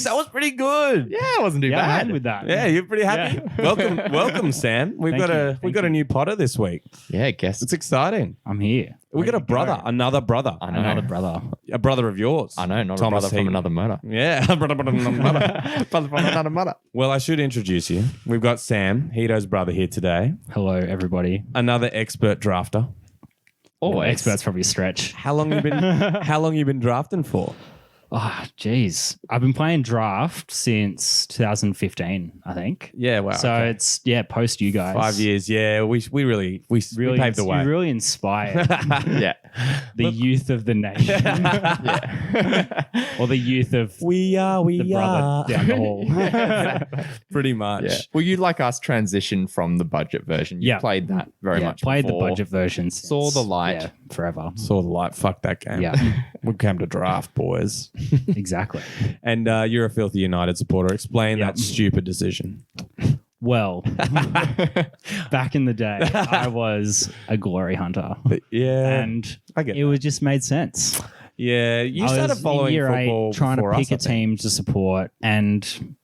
That was pretty good. Yeah, it wasn't too Yeah, I'm bad. happy with that. Yeah, you're pretty happy. Yeah. Welcome, Sam. We've Thank got you. a new potter this week. Yeah, guess. It's exciting. I'm here. We got a brother, another brother, I know. Another brother. a brother of yours. I know, not Thomas a brother from Heaton. another mother. Yeah, brother from another mother. Well, I should introduce you. We've got Sam, Heato's brother, here today. Hello, everybody. Another expert drafter. Always. Experts probably stretch. How long you been? How long you been drafting for? Oh, geez. I've been playing draft since 2015, I think. Yeah, wow. So okay. it's post you guys. 5 years. Yeah, we really paved the way. You really inspired Yeah. the youth of the nation, or the youth of we are. the brother down the hall. Pretty much. Yeah. Well, you like us transition from the budget version. You Yeah. played that very much Played before. the budget version. Since, Saw the light. forever. Saw the light. Fuck that game. Yeah. We came to draft, boys. Exactly. And you're a filthy United supporter. Explain Yeah. that stupid decision. Well, back in the day, I was a glory hunter, Yeah, and I get it was just made sense. yeah. You I started was following in year football 8 trying to before pick us, a I think. team to support, and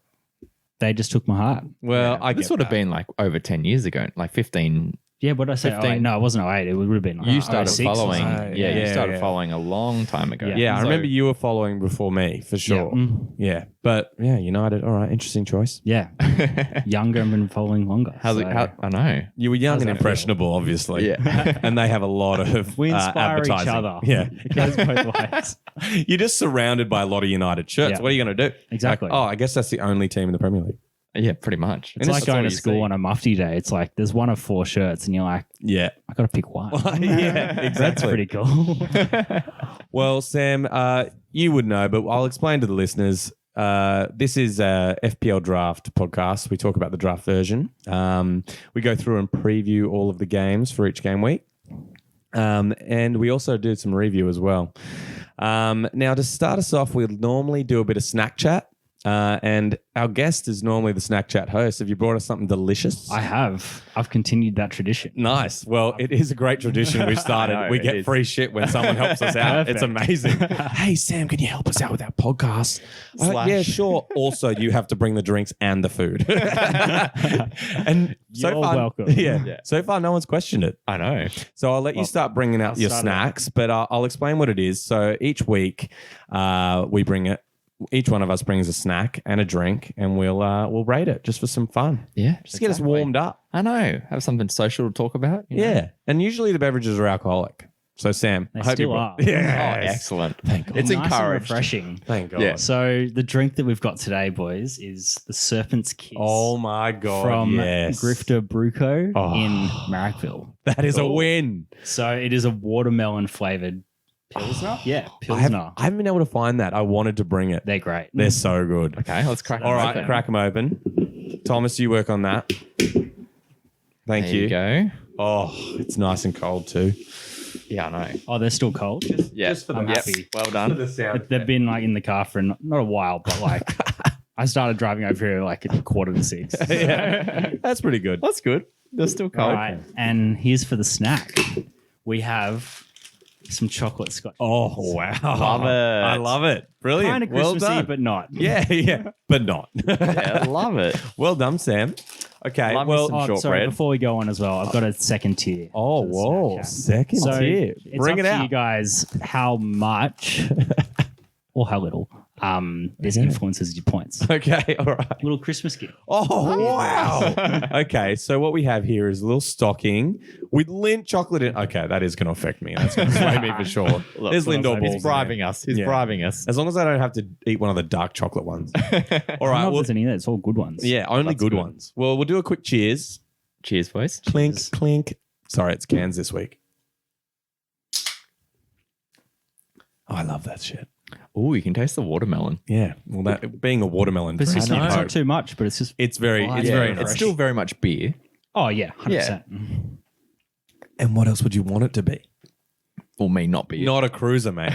they just took my heart. Well, I This get would have that. been like over 10 years ago, like 15. Yeah, what did I say? 15. 08? No, it wasn't 08. It would have been You started 06 or following. something. Yeah, you Yeah, started yeah. following a long time ago. Yeah, I So- remember you were following before me for sure. Mm. Yeah, but yeah, United. All right, interesting choice. Yeah. Younger and been following longer. How's it? so- I know. You were young How's and that impressionable, obviously. Yeah. And they have a lot of We inspire each advertising. other. Yeah. It goes both ways. You're just surrounded by a lot of United shirts. Yeah. What are you going to do? Exactly. Like, oh, I guess that's the only team in the Premier League. Yeah, pretty much. It's And like that's all going to you school see. on a mufti day. It's like there's one of 4 shirts, and you're like, Yeah. I got to pick one. Yeah, That's exactly. pretty cool. Well, Sam, you would know, but I'll explain to the listeners. This is a FPL Draft podcast. We talk about the draft version. We go through and preview all of the games for each game week. And we also do some review as well. Now, to start us off, we'll normally do a bit of snack chat. And our guest is normally the snack chat host. Have you brought us something delicious? I have. I've continued that tradition. Nice. Well, it is a great tradition we've started. I know, We it get is. free shit when someone helps us out. It's Perfect. amazing. Hey, Sam, can you help us out with our podcast? Slash. Yeah, sure. Also, you have to bring the drinks and the food. And so You're far, welcome. Yeah, so far, no one's questioned it. I know. So I'll let you start bringing out your start it. snacks, but I'll explain what it is. So each week, we bring it. Each one of us brings a snack and a drink, and we'll rate it just for some fun. Yeah. Just to get us warmed up. I know. Have something social to talk about. you know? Yeah, and usually the beverages are alcoholic. So Sam, They I hope still you are. Oh, Yeah, excellent. Thank God. It's Nice and encouraged. refreshing. Thank God. Yeah. So the drink that we've got today, boys, is the Serpent's Kiss Oh my God. from yes. Grifter Brewco Oh. in Marrickville. That is a win. So it is a watermelon flavored Pilsner. Yeah, Pilsner. I haven't been able to find that. I wanted to bring it. They're great. They're so good. Okay, let's crack it All right, open. crack them open. Thomas, you work on that. Thank There you go. Oh, it's nice and cold too. Yeah, I know. Oh, they're still cold. Yeah. Just for the I'm yep. happy. Well done. the sound. They've been like in the car for not a while, but like I started driving over here like at 5:45. Yeah, that's pretty good. That's good. They're still cold. All right, and here's for the snack. We have some chocolate scotch. Oh wow, Love it. I love it. Brilliant. Kind of well Christmassy, done. but not. yeah, but not. Yeah, love it. Well done, Sam. Okay, Love me well, some Oh, sorry, shortbread. before we go on as well, I've got a second tier. oh for the whoa, snack chat. second So tier. it's Bring up it to out. you guys how much or how little this Okay. influences your points. Okay, all right. Little Christmas gift. Oh, wow. Okay, so what we have here is a little stocking with Lindt chocolate in. Okay, that is going to affect me. That's going to sway me for sure. Look, There's what I'm Lindor saying. balls. He's bribing us. He's Yeah. bribing us. As long as I don't have to eat one of the dark chocolate ones. All I don't right. know if Well, there's any there. It's all good ones. yeah, only That's good good. ones. Well, we'll do a quick cheers. Cheers, boys. Clink, Cheers. clink. Sorry, it's cans this week. Oh, I love that shit. Oh, you can taste the watermelon. Yeah. Well, that being a watermelon But it's, drink, just you not, it's hope. not too much, but it's just. It's very, Oh, it's yeah, very it's fresh. It's still very much beer. Oh, yeah, 100%. And what else would you want it to be? Or may not be. Not a cruiser, mate.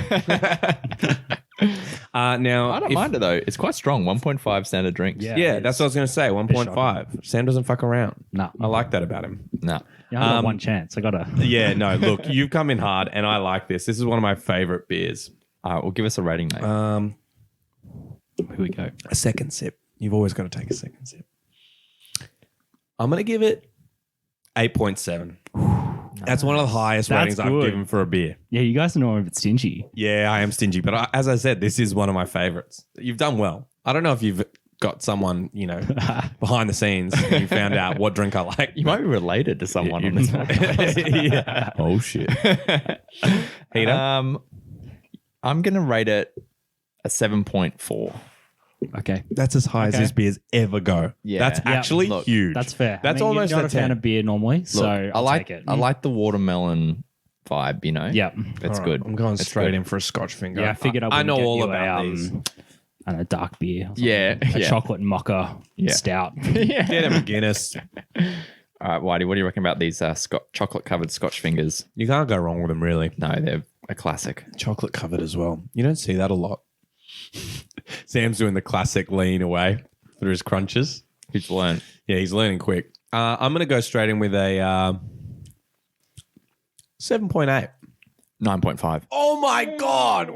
Now, I don't if- mind it though. It's quite strong. 1.5 standard drinks. Yeah. Yeah, it that's is. what I was going to say. 1.5. Sam doesn't fuck around. No. I like that about him. No. Yeah, I got one chance. I got to. Yeah, no, look, you've come in hard, and I like this. This is one of my favorite beers. All right, well, give us a rating, mate. We've Here we go. A second sip. You've always got to take a second sip. I'm going to give it 8.7. That's one of the highest That's ratings I've good. given for a beer. Yeah, you guys know I'm a bit stingy. Yeah, I am stingy. But as I said, this is one of my favorites. You've done well. I don't know if you've got someone, behind the scenes and you found out what drink I like. You might be related to someone on this one. Yeah. Oh, shit. Heato? I'm going to rate it a 7.4. Okay. That's as high as Okay. his beers ever go. Yeah. That's Yeah, actually look, huge. That's fair. That's I mean, almost you're not a a fan 10. of beer normally, so Look, I'll I take it. I like the watermelon vibe, Yeah. It's All right, good. I'm going It's straight good. in for a Scotch finger. Yeah, I figured I I would know get all you about a, these. I don't know, dark beer. Or something. Yeah, A yeah. chocolate mocha stout. Yeah. Get him a Guinness. All right, Whitey, what do you reckon about these chocolate covered Scotch fingers? You can't go wrong with them, really. No, they're a classic. Chocolate covered as well. You don't see that a lot. Sam's doing the classic lean away for his crunches. Who's learned? Yeah, he's learning quick. I'm going to go straight in with a 7.8. 9.5. Oh my God.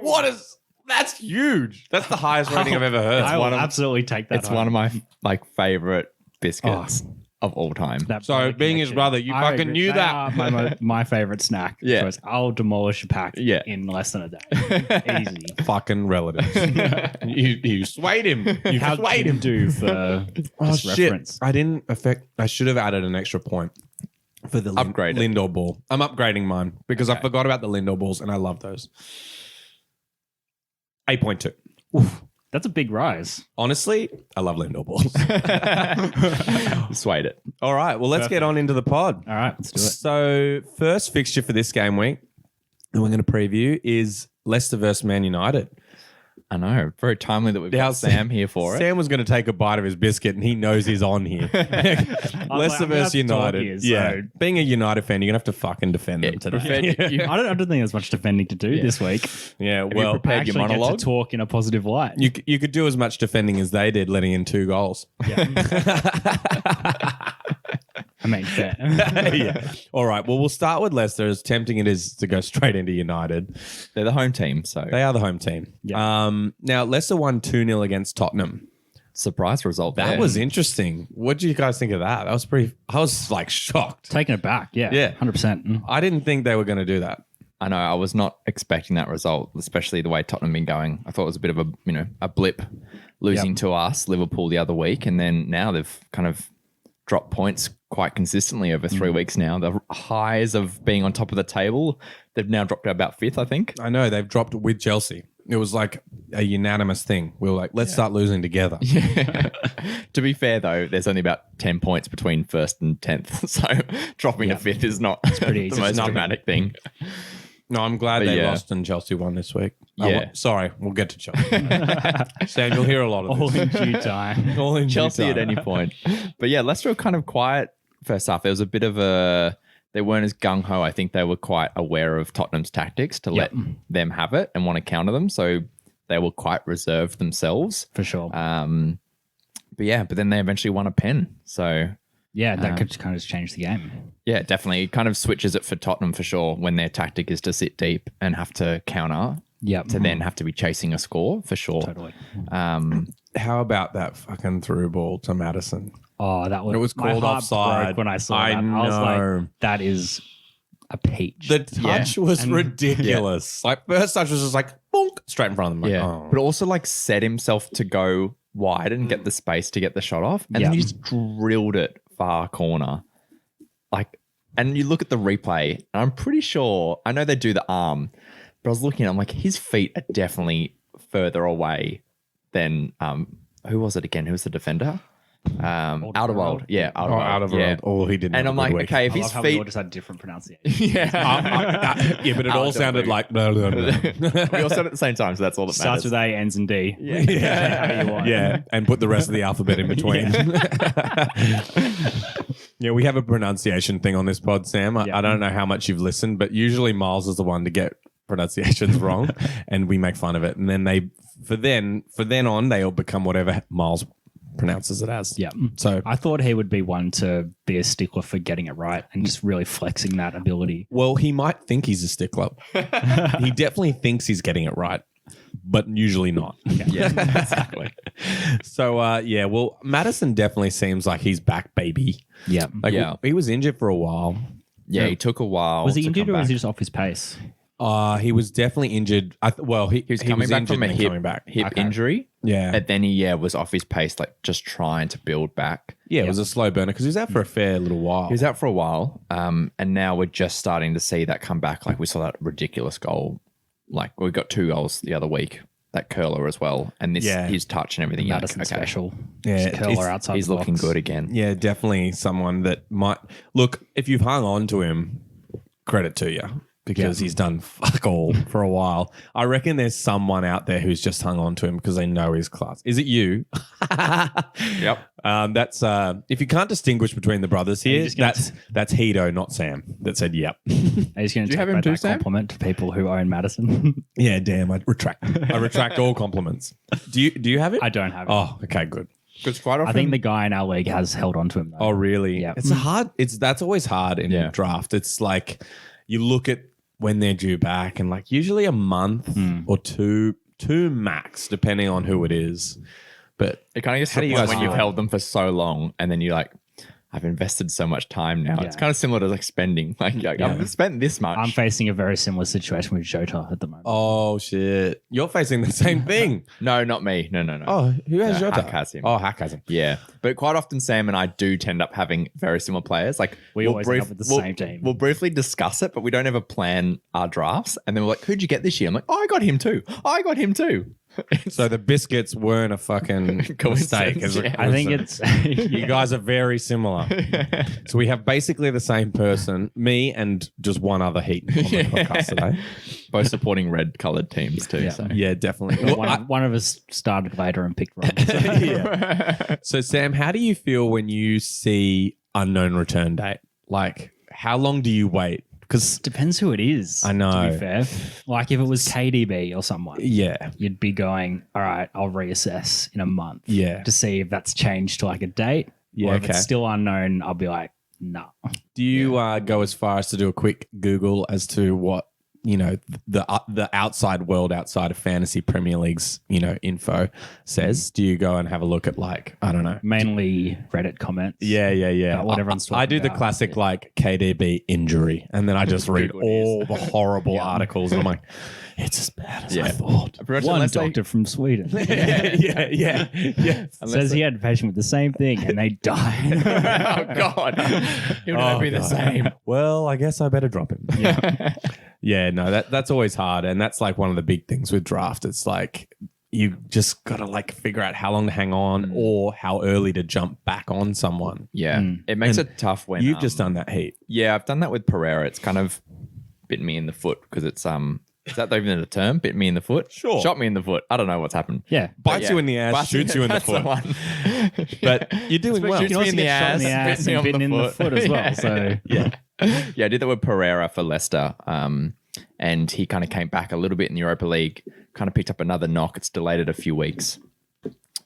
That's huge. That's the highest rating I've ever heard. I will one of- absolutely take that. It's one of my favorite biscuits of all time. That So, brother being his connection. brother, you I fucking agree. knew They that. are my favorite snack. Yeah. choice. I'll demolish a pack Yeah. in less than a day. Easy. Fucking relatives. you swayed him. You How swayed did him him. do for Oh, this shit. reference? I didn't affect. I should have added an extra point for the Upgrade it. Lindor ball. I'm upgrading mine because I forgot about the Lindor balls and I love those. 8.2. That's a big rise. Honestly, I love Lindor balls. Swayed it. All right. Well, let's get on into the pod. All right, let's do it. So, first fixture for this game week that we're going to preview is Leicester versus Man United. I know. Very timely that we've Now, got Sam here for it. Sam was going to take a bite of his biscuit and he knows he's on here. Leicester I'm gonna versus have to talk United. here, so- Yeah. Being a United fan, you're going to have to fucking defend them today. I don't think there's much defending to do this week. Yeah. you Well, prepared your I actually monologue? get to talk in a positive light. you could do as much defending as they did, letting in 2 goals. I mean, fair. Yeah. All right. Well, we'll start with Leicester. As tempting it is to go straight into United, They're the home team, so they are the home team. Yeah. Now, Leicester won 2-0 against Tottenham. surprise result. That there. was interesting. What do you guys think of that? That was pretty. I was like shocked. Taking it back, yeah. Yeah. 100%. I didn't think they were going to do that. I know. I was not expecting that result, especially the way Tottenham been going. I thought it was a bit of a blip losing to us, Liverpool, the other week, and then now they've kind of dropped points quite consistently over 3 weeks now. The highs of being on top of the table, they've now dropped to about 5th, I think. I know they've dropped with Chelsea. It was like a unanimous thing. We were like, let's start losing together. To be fair, though, there's only about 10 points between 1st and 10th. So dropping to 5th is not pretty the easy. most It's nothing. dramatic thing. No, I'm glad But they yeah. lost and Chelsea won this week. Yeah. Sorry, we'll get to Chelsea. Sam, you'll hear a lot of All this. in due time. All in due Chelsea at time. any point. But yeah, Leicester were kind of quiet first half. There was a bit of they weren't as gung-ho. I think they were quite aware of Tottenham's tactics to let them have it and want to counter them. So they were quite reserved themselves. For sure. But then they eventually won a pen. So Yeah, that could kind of change the game. yeah, definitely. It kind of switches it for Tottenham for sure when their tactic is to sit deep and have to counter Yeah. to then have to be chasing a score for sure. Totally. How about that fucking through ball to Madison? Oh, that was. It was my called heart offside. broke when I saw I that. I was know. like, that is a peach. The touch was And- ridiculous. Like first touch was just like bonk, straight in front of them. Like, Yeah. oh. But also like set himself to go wide and get the space to get the shot off. And then Yeah. he just drilled it far corner. Like, and you look at the replay, and I'm pretty sure, I know they do the arm, but I was looking, I'm like, his feet are definitely further away than, who was it again? Who was the defender? Outerworld. Yeah, Oh, Outerworld. out of yeah. world. Oh, he didn't. And have I'm a like, good week. okay, if I his love how we all feet. just had different pronunciation. Yeah. Yeah, but it all sounded like blah, blah, blah. We all said it at the same time, so that's all that Starts matters. with A, ends in D. Yeah. How you want. Yeah, and put the rest of the alphabet in between. Yeah, we have a pronunciation thing on this pod, Sam. I don't know how much you've listened, but usually Myles is the one to get pronunciations wrong, and we make fun of it. And then for then on, they'll become whatever Myles pronounces it as. Yeah. So, I thought he would be one to be a stickler for getting it right and just really flexing that ability. well, he might think he's a stickler. He definitely thinks he's getting it right, but usually not. Yeah, exactly. So, well, Maddison definitely seems like he's back, baby. Yeah. Like, Yeah. he was injured for a while. Yeah, he took a while. Was he to injured come or was back. he just off his pace? He was definitely injured. He He was coming back injured from a and then coming back. hip Okay. injury. Yeah. And then he was off his pace, like just trying to build back. Yeah, it was a slow burner because he was out for a fair little while. He was out for a while, and now we're just starting to see that come back. Like we saw that ridiculous goal. Like we got 2 goals the other week, that curler as well, and this his touch and everything. Madison Like, okay, special. Yeah, Just curler outside he's the looking box. good again. Yeah, definitely someone that might look. If you've hung on to him, credit to you because he's done fuck all for a while. I reckon there's someone out there who's just hung on to him because they know his class. Is it you? Yep. That's if you can't distinguish between the brothers here, just gonna that's Heato, not Sam, that said yep. He's going to you have take him back too, that Sam? compliment to people who own Madison. Yeah, damn, I retract all compliments. Do you have it? I don't have it. Oh, okay, good. Because quite often, I think the guy in our league has held on to him. Though. Oh, really? Yeah. It's hard. That's always hard in draft. It's like you look at when they're due back and like usually a month or two max, depending on who it is. But it kind of gets How to do the you point guys when you've feel? held them for so long, and then you're like, I've invested so much time now. It's kind of similar to like spending. Like I've spent this much. I'm facing a very similar situation with Jota at the moment. oh shit, you're facing the same thing. No, not me. No. Oh, who has No, Jota? Hack has him. Oh, Hack has him. Yeah, but quite often Sam and I do tend up having very similar players. Like We always end up with the same team. We'll briefly discuss it, but we don't ever plan our drafts. And then we're like, "Who'd you get this year?" I'm like, "Oh, I got him too. I got him too." So the biscuits weren't a fucking mistake. Coincidence, yeah. I think it's You guys are very similar. So we have basically the same person, me and just one other Heaton on the podcast today. Both supporting red-colored teams too. Yeah. So. Yeah, definitely. one of us started later and picked wrong. Yeah. So Sam, how do you feel when you see unknown return date? Like, how long do you wait? Because Depends who it is. I know. To be fair, like if it was KDB or someone, yeah, you'd be going, all right, I'll reassess in a month. Yeah. To see if that's changed to like a date. Yeah, Or if okay. it's still unknown, I'll be like, no. do you go as far as to do a quick Google as to what the outside world outside of fantasy Premier League's info says? Do you go and have a look at like I don't know? Mainly Reddit comments. Yeah. About what everyone's I do talking the about. classic like KDB injury, and then I just read Google it all the horrible articles, and I'm like, it's as bad as I thought. Pretty much One unless they- doctor from Sweden yeah. says he had a patient with the same thing and they died. oh God, he'll never be the God. same. Well, I guess I better drop him. Yeah, no, that's always hard, and that's like one of the big things with draft. It's like you just gotta like figure out how long to hang on or how early to jump back on someone. Yeah, it makes And it tough when You've just done that heat. Yeah, I've done that with Pereira. It's kind of bitten me in the foot because it's is that even a term? Bit me in the foot? Sure. Shot me in the foot. I don't know what's happened. Yeah. Bites you in the ass, Bites- shoots you in the that's foot. one. But you're doing well. Shoots You me can also in the get shot in the ass, ass bits me and on bitten the in the foot. foot as well. Yeah. So Yeah, I did that with Pereira for Leicester. And he kind of came back a little bit in the Europa League, kind of picked up another knock. It's delayed it a few weeks.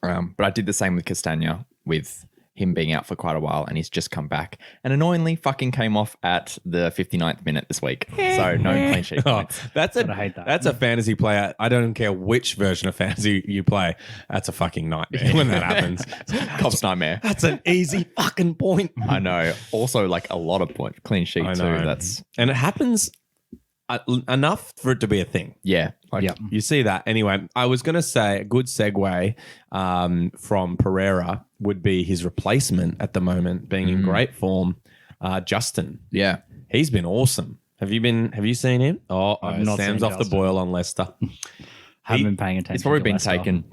But I did the same with Castagna, with him being out for quite a while, and he's just come back. And annoyingly, fucking came off at the 59th minute this week. So no clean sheet Oh, points. that's I hate that. That's a fantasy player. I don't care which version of fantasy you play. That's a fucking nightmare when that happens. Cop's nightmare. That's an easy fucking point. I know. Also, like a lot of points. Clean sheet I too. know. That's, And it happens enough for it to be a thing. yeah. Like, Yep. You see that. Anyway, I was going to say a good segue from Pereira would be his replacement at the moment, being in great form, Justin. Yeah. He's been awesome. Have you seen him? Oh, I've not Sam's seen off the Justin. boil on Leicester. haven't been paying attention. It's probably to been Leicester. taken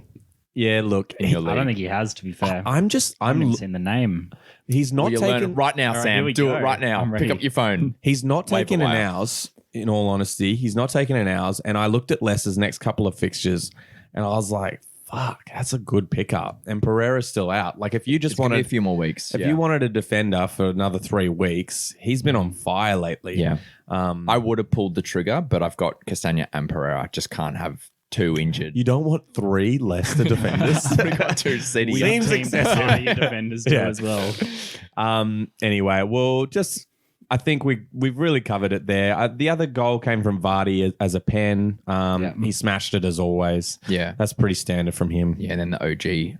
Yeah, look, in your I don't league. think he has, to be fair. I'm I haven't seen the name. he's not Will you learn taking it right now, All right, Sam. here we Do go. it right now. I'm Pick ready. up your phone. He's not Waiver taking an wire. ours, in all honesty. He's not taking an ours. And I looked at Leicester's next couple of fixtures and I was like, fuck, that's a good pickup. And Pereira's still out. Like if you just It's gonna be wanted a few more weeks. if yeah. you wanted a defender for another 3 weeks, he's been on fire lately. Yeah. I I would have pulled the trigger, but I've got Castagna and Pereira. I just can't have 2 injured. you don't want 3 Leicester defenders. We've got 2 City. Seems Teams excessive. are your defenders too Yeah. as well. Anyway, we'll just I think we've really covered it there. The other goal came from Vardy as a pen. He smashed it as always. Yeah. That's pretty standard from him. Yeah, and then the OG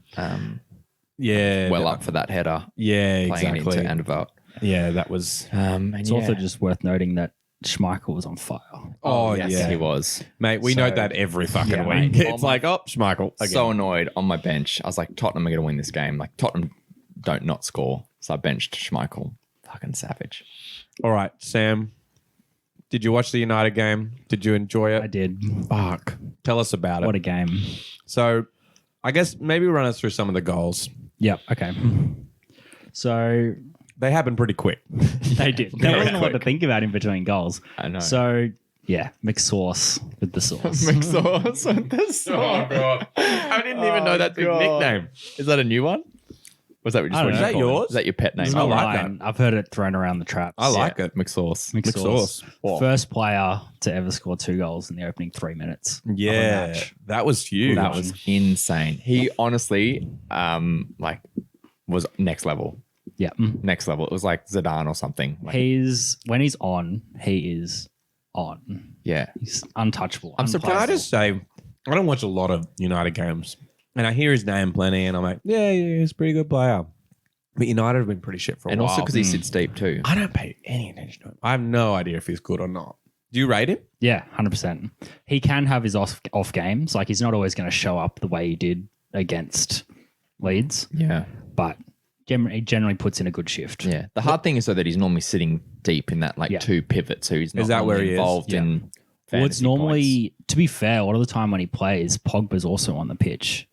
up for that header. Yeah, Playing exactly. into Andervelt. Yeah, that was. It's also just worth noting that Schmeichel was on fire. Oh, yes, yeah. he was. Mate, we note that every fucking week. mate. It's like, Schmeichel. Again. So annoyed on my bench. I was like, Tottenham are going to win this game. Like, Tottenham don't not score. So I benched Schmeichel. Fucking savage. All right, Sam. Did you watch the United game? Did you enjoy it? I did. Fuck. Tell us about it. What a game. So, I guess maybe run us through some of the goals. Yep. Okay. So They happened pretty quick. they did. There wasn't a lot to think about in between goals. I know. So yeah, McSauce with the sauce. McSauce with the sauce. God. I didn't even know that's his God. nickname. Is that a new one? Was that just I what don't you know. Is that call it? yours? Is that your pet name? It's I not like mine. I've heard it thrown around the traps. I like it. McSauce. McSauce. First player to ever score 2 goals in the opening 3 minutes. of a Yeah, match. that was huge. That was insane. He honestly, was next level. Yeah. Next level. It was like Zidane or something. Like, When he's on, he is on. yeah. He's untouchable. I'm Can I just say, I don't watch a lot of United games, and I hear his name plenty, and I'm like, yeah, he's a pretty good player. But United have been pretty shit for a And while. also because he sits deep too. I don't pay any attention to him. I have no idea if he's good or not. Do you rate him? Yeah, 100%. He can have his off games. Like, he's not always going to show up the way he did against Leeds, Yeah. but he generally puts in a good shift. Yeah. The hard thing is though that he's normally sitting deep in that like Yeah. 2 pivots. So he's not that where normally he is? involved Yeah. in Well, it's fantasy normally, to be fair, a lot of the time when he plays, Pogba's also on the pitch.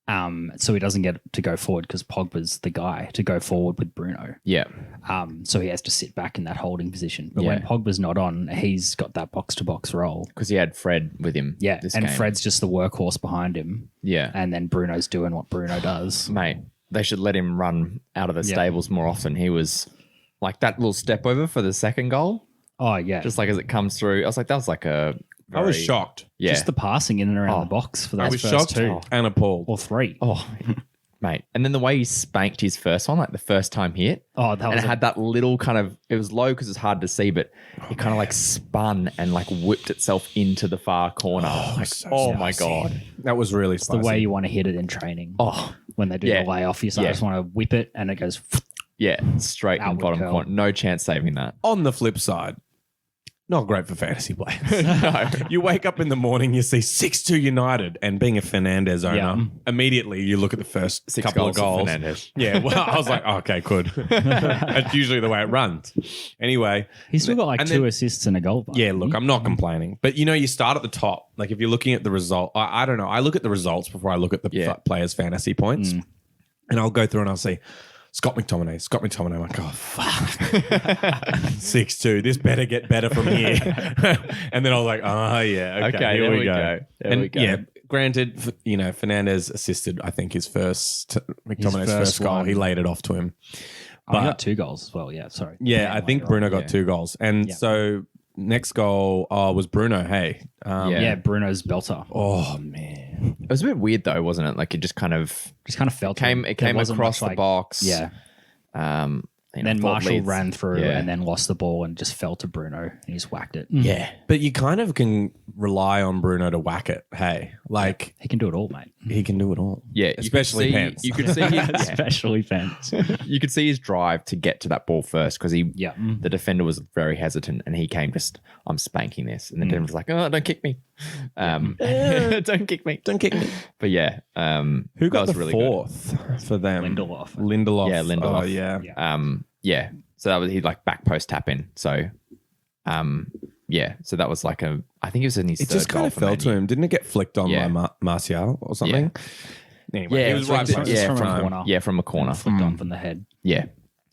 So he doesn't get to go forward because Pogba's the guy to go forward with Bruno. points. Yeah. So he has to sit back in that holding position. But when Yeah. Pogba's not on, he's got that box-to-box role. Because he had Fred with him. Yeah, This and game. Fred's just the workhorse behind him. Yeah. And then Bruno's doing what Bruno does. Mate, they should let him run out of the Yeah. stables more often. He was like that little step over for the second goal. Oh, yeah. Just like as it comes through. I was like, that was like a I was very- shocked. Yeah. Just the passing in and around the box for I those was first shocked 2 and appalled. or 3. Oh, mate. And then the way he spanked his first one, like the first time hit. Oh, that And was it had that little kind of, it was low because it's hard to see, but it kind of like spun and like whipped itself into the far corner. Like, so oh my spicy. God. That was really the spicy. way you want to hit it in training. Oh, When they do Yeah. the layoff, you Yeah. just want to whip it and it goes. yeah. Straight in Outward bottom curl. corner. No chance saving that. On the flip side, not great for fantasy players. No. You wake up in the morning, you see 6-2 United, and being a Fernandez owner, Yeah. immediately you look at the first 6 couple goals of for goals. Fernandes. Yeah, well, I was like, oh, okay, good. That's usually the way it runs. Anyway, He's still got like and 2 then- assists and a goal. yeah, look, I'm not complaining. But, you start at the top. Like, if you're looking at the result, I don't know. I look at the results before I look at the Yeah. players' fantasy points. And I'll go through and I'll see Scott McTominay. I'm like, oh, fuck. 6-2. This better get better from here. And then I was like, oh, yeah. Okay, here we go. There we go. Yeah, granted, Fernandez assisted, I think, McTominay's first goal. one. He laid it off to him. I got 2 goals as well. Yeah, sorry. Yeah, I think Bruno got Yeah. 2 goals. And so next goal was Bruno. Hey. Yeah. Yeah, Bruno's belter. Oh, man. It was a bit weird though, wasn't it? Like it just kind of Just kind of felt came across the box. Yeah. I Then thought Marshall Leeds- ran through Yeah. and then lost the ball and just fell to Bruno and he just whacked it. Yeah. But you kind of can rely on Bruno to whack it. Hey. Like, He can do it all, mate. he can do it all. Yeah, Especially pants. You could see his, Especially fans. you could see his drive to get to that ball first because Yeah. the defender was very hesitant and he came just, I'm spanking this, and the defender was like, oh, don't kick me, don't kick me. Don't kick me. But yeah, Who got that was the really fourth for them? Lindelof. Lindelof. Yeah, Lindelof. Oh, yeah. good. Yeah, so that was he like back post tap in. So, yeah, so that was like I think it was in his It third just kind goal of for fell Man to U. him. Didn't it get flicked on Yeah. by Martial or something? Anyway, Yeah, he it was was right like- place. yeah, from from- a corner. Yeah, from a corner. Flicked on from the head. Yeah,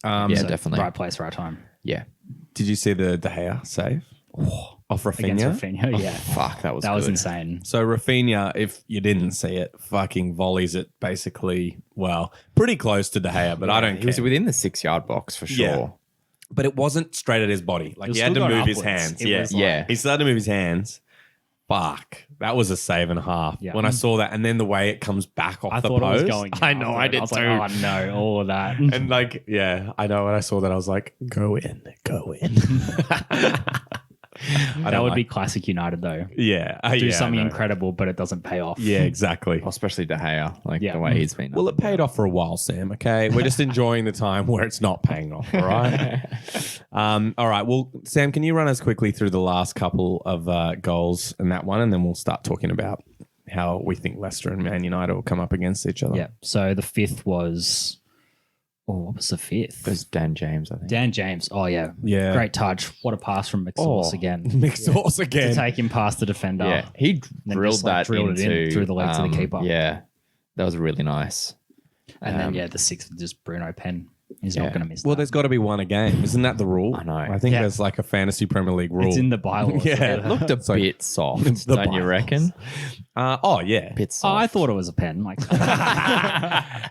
yeah, So, definitely. Right place, right time. Yeah, Did you see the De Gea save off Against Rafinha? Rafinha, yeah. fuck, that was That was good. insane. So Rafinha, if you didn't see it, fucking volleys it basically, pretty close to De Gea, but I don't He was care. within the 6-yard box for sure. Yeah. But it wasn't straight at his body. Like was he had to still move going his upwards. hands. It Yeah. was like- Yeah. He started to move his hands. fuck, that was a save and a half. Yeah. When I saw that, and then the way it comes back off I the thought post. it was going. I know, I did was too. like, oh no, all of that. And like, yeah, I know when I saw that, I was like, go in. That would be classic United though. Yeah. Do yeah, something I know. incredible, but it doesn't pay off. Yeah, exactly. Well, especially De Gea, like Yeah. the way he's been. Well, it paid off for a while, Sam, okay? We're just enjoying the time where it's not paying off, all right? All right. Well, Sam, can you run us quickly through the last couple of goals in that one, and then we'll start talking about how we think Leicester and Man United will come up against each other. Yeah. So the fifth was. Oh, what was the fifth? It was Dan James, I think. Dan James. Oh yeah. Yeah. Great touch. What a pass from McSauce again. McSauce To again. take him past the defender. Yeah, he then drilled just, like, that drilled it in into through the legs of the keeper. Yeah, that was really nice. And then the sixth was just Bruno Pen. He's Yeah. not going to miss Well, that. there's got to be one a game. Isn't that the rule? I know. I think Yeah. there's like a fantasy Premier League rule. It's in the bylaws. Yeah. It looked a So- bit soft, The don't you bylaws. reckon? Oh, yeah. Bit Oh, soft. I thought it was a pen. Like when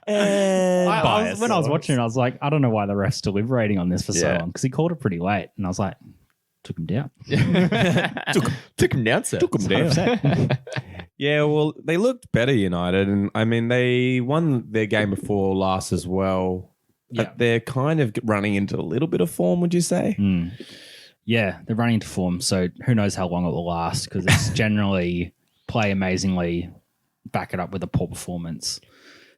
Bias. I was watching, I was like, I don't know why the ref's deliberating on this for so Yeah. long because he called it pretty late, and I was like, took him down. Took him down, sir. Took him down. Yeah, well, they looked better, United. And I mean, they won their game before last as well. But Yeah. they're kind of running into a little bit of form, would you say? Yeah, they're running into form, so who knows how long it will last because it's generally play amazingly, back it up with a poor performance.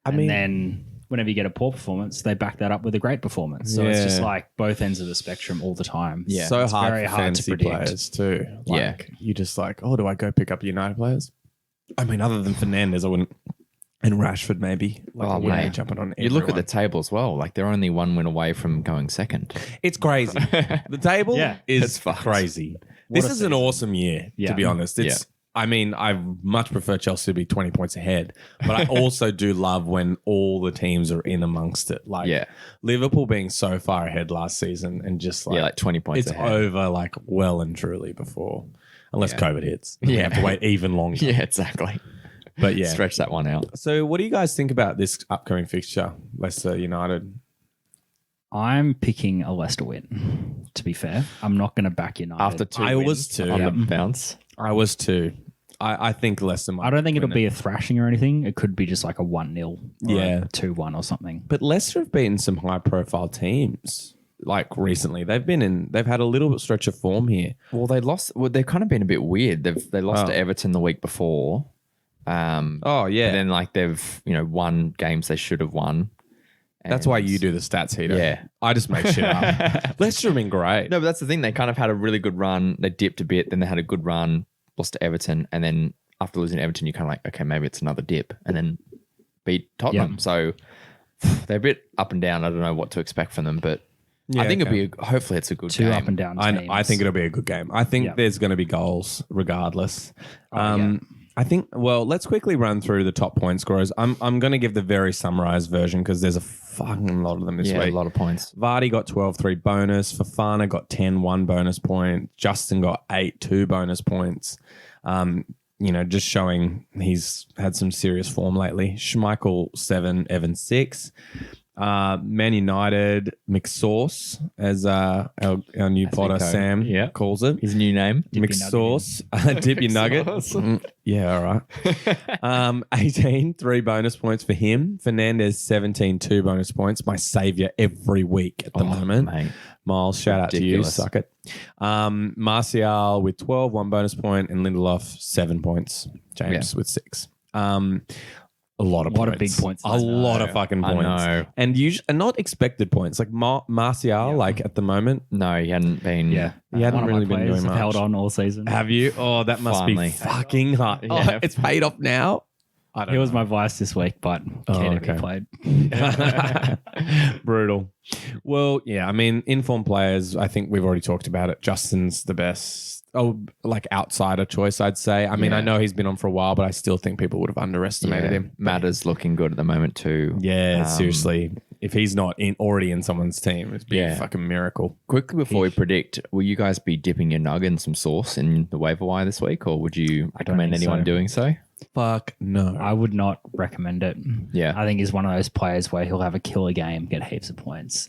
And then whenever you get a poor performance, they back that up with a great performance. So it's just Yeah. like both ends of the spectrum all the time. Yeah. So it's hard very for hard to fantasy predict. players too. Yeah. Like, you just like, oh, do I go pick up United players? I mean, other than Fernandes, I wouldn't. And Rashford, maybe. Like, I wouldn't be jumping on You look at the everyone. table as well. Like they're only one win away from going second. It's crazy. The table Yeah. is It's fucked. crazy. What This a is an awesome year, Yeah. to be honest. It's. I mean, I much prefer Chelsea to be 20 points ahead, but I also do love when all the teams are in amongst it. Like Yeah. Liverpool being so far ahead last season and just like, Yeah, like 20 points it's ahead. over like well and truly before, unless Yeah. COVID hits. We Yeah. have to wait even longer. Yeah, exactly. But yeah. Stretch that one out. So what do you guys think about this upcoming fixture, Leicester United? I'm picking a Leicester win, to be fair. I'm not going to back United. After two I wins was too. on Yeah. the bounce. I was too. I think Leicester might I don't think it'll win be a thrashing or anything. It could be just like a 1-0 or Yeah. a 2-1 or something. But Leicester have beaten some high profile teams like recently. They've had a little bit stretch of form here. Well, they lost. Well, they've kind of been a bit weird. They lost to Everton the week before. Oh yeah. And then like they've won games they should have won. That's And- why you do the stats, Heato. Yeah. I just make shit up. Leicester have been great. No, but that's the thing. They kind of had a really good run. They dipped a bit, then they had a good run, lost to Everton, and then after losing to Everton, you're kind of like, okay, maybe it's another dip, and then beat Tottenham. Yeah. So they're a bit up and down. I don't know what to expect from them, but Yeah, I think okay. it'll be. Hopefully, it's a good Two game. up and down teams. I think it'll be a good game. I think Yeah. there's going to be goals regardless. Yeah. I think. Well, let's quickly run through the top point scorers. I'm going to give the very summarized version because there's a fucking lot of them this Yeah, week. a lot of points. Vardy got 12-3 bonus. Fofana got 10-1 bonus point. Justin got 8-2 bonus points. Just showing he's had some serious form lately. Schmeichel 7, Evans 6. Man United, McSauce, as our new potter call Sam Yeah. calls it. His new name. McSauce, dip your nugget. Yeah, all right. 18, 3 bonus points for him. Fernandes, 17, 2 bonus points. My savior every week at the moment. Mate. Miles, shout out to you. Ridiculous. Suck it. Martial with 12, 1 bonus point, and Lindelof, 7 points. James with 6. A lot of Lot points. of big points. A lot of fucking I points. know. And not expected points. Like Martial, like at the moment, No, he hadn't been. Yeah. he hadn't One of really my been players doing have held much. on all season. Have you? Oh, that must Finally. be fucking hard. Yeah. Oh, it's paid off now. I don't He was know. my vice this week, but Oh, can't okay. be played. Brutal. Well, yeah, I mean, informed players, I think we've already talked about it. Justin's the best. Oh, like outsider choice, I'd say. I mean, Yeah. I know he's been on for a while, but I still think people would have underestimated him. Matter's looking good at the moment too. Yeah, Um, seriously. If he's not already in someone's team, it'd be a Yeah. fucking miracle. Quickly before we predict, will you guys be dipping your nug in some sauce in the waiver wire this week, or would you recommend think anyone so. doing so? Fuck no. I would not recommend it. Yeah. I think he's one of those players where he'll have a killer game, get heaps of points,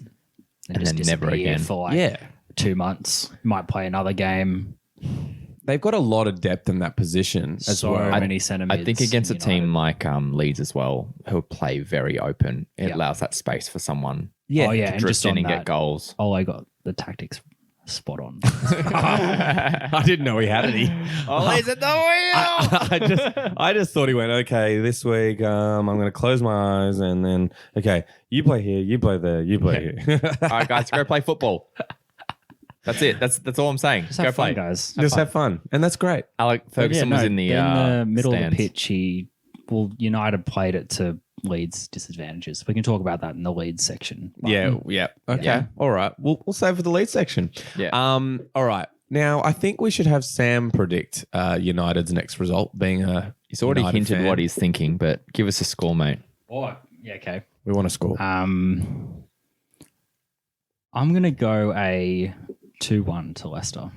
and just then never disappear again. for like Yeah. 2 months. Might play another game. they've got a lot of depth in that position as So well. many centimeters. I think against a team like Leeds as well, who play very open, it Yeah. allows that space for someone Yeah. Oh yeah, to and drift just in on and that, get goals. I got the tactics spot on. I didn't know he had any. Oh, he's at the wheel. I just thought he went, okay, this week I'm going to close my eyes and then, okay, you play here, you play there, you play here. All right, guys, go play football. That's it. That's all I'm saying. Just Go have play, fun, guys. Just have fun. And that's great. Alec Ferguson was in the middle stands. of the pitch. United played it to Leeds' disadvantages. We can talk about that in the Leeds section. But Yeah. Okay. Yeah. All right. We'll save for the lead section. Yeah. All right. Now, I think we should have Sam predict United's next result, being a He's already United hinted fan. what he's thinking, but give us a score, mate. Oh, yeah, okay. We want to score. I'm gonna go a 2-1 to Leicester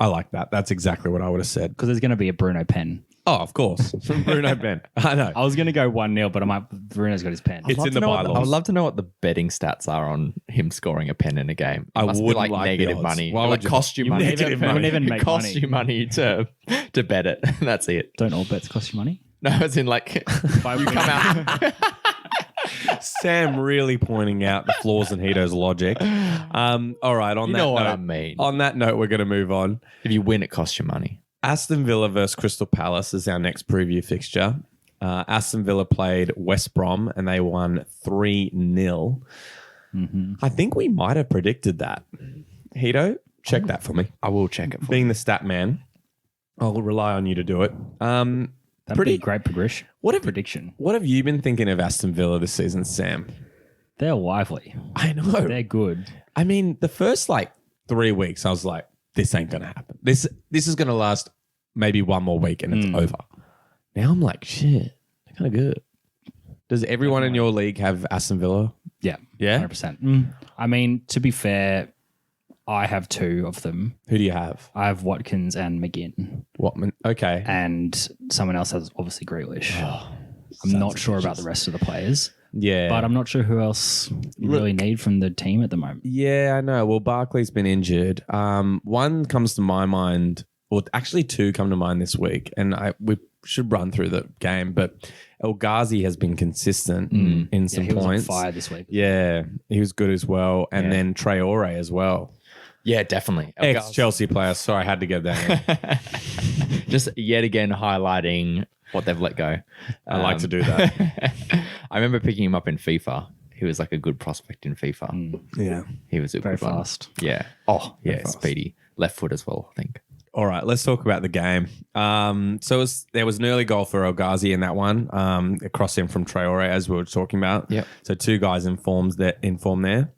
I like that. That's exactly what I would have said. because there's gonna be a Bruno pen. Oh, of course. From Bruno Ben. I know. I was gonna go 1-0, but Bruno's got his pen. It's in the bylaws. I would love to know what the betting stats are on him scoring a pen in a game. It I must be wouldn't like like the negative odds. money. Why Like would you- cost you You money. wouldn't even It make costs money. you money to bet it. That's it. Don't all bets cost you money? No, it's in like you come out. Sam really pointing out the flaws in Heato's logic. All right. On You that know what note, I mean. On that note, we're going to move on. If you win, it costs you money. Aston Villa versus Crystal Palace is our next preview fixture. Aston Villa played West Brom and they won 3-0. I think we might have predicted that. Heato, check that for me. I will check it for Being the stat man, I'll rely on you to do it. That'd Pretty- be a great prediction. What have you been thinking of Aston Villa this season, Sam? They're lively. I know. They're good. I mean, the first 3 weeks, I was like, this ain't going to happen. This is going to last maybe one more week and it's over. Now I'm like, shit, they're kind of good. Does everyone in your league have Aston Villa? Yeah. Yeah? 100%. I mean, to be fair, I have two of them. Who do you have? I have Watkins and McGinn. Watman. Okay. And someone else has obviously Grealish. I'm not sure about the rest of the players, Yeah. but I'm not sure who else you really need from the team at the moment. Yeah, I know. Well, Barkley's been injured. One comes to my mind, or actually two come to mind this week, and we should run through the game, but El Ghazi has been consistent in some he was on points. fire this week. Yeah, he was good as well. And Yeah. then Traore as well. Yeah, definitely. Ex-Chelsea player. Sorry, I had to get that in. Just yet again highlighting what they've let go. I like to do that. I remember picking him up in FIFA. He was like a good prospect in FIFA. Yeah. He was a Very good one. fast. Yeah. Oh, yeah, fast. speedy. Left foot as well, I think. All right, let's talk about the game. There was an early goal for El Ghazi in that one. Across him from Traore, as we were talking about. Yep. So two guys in form there.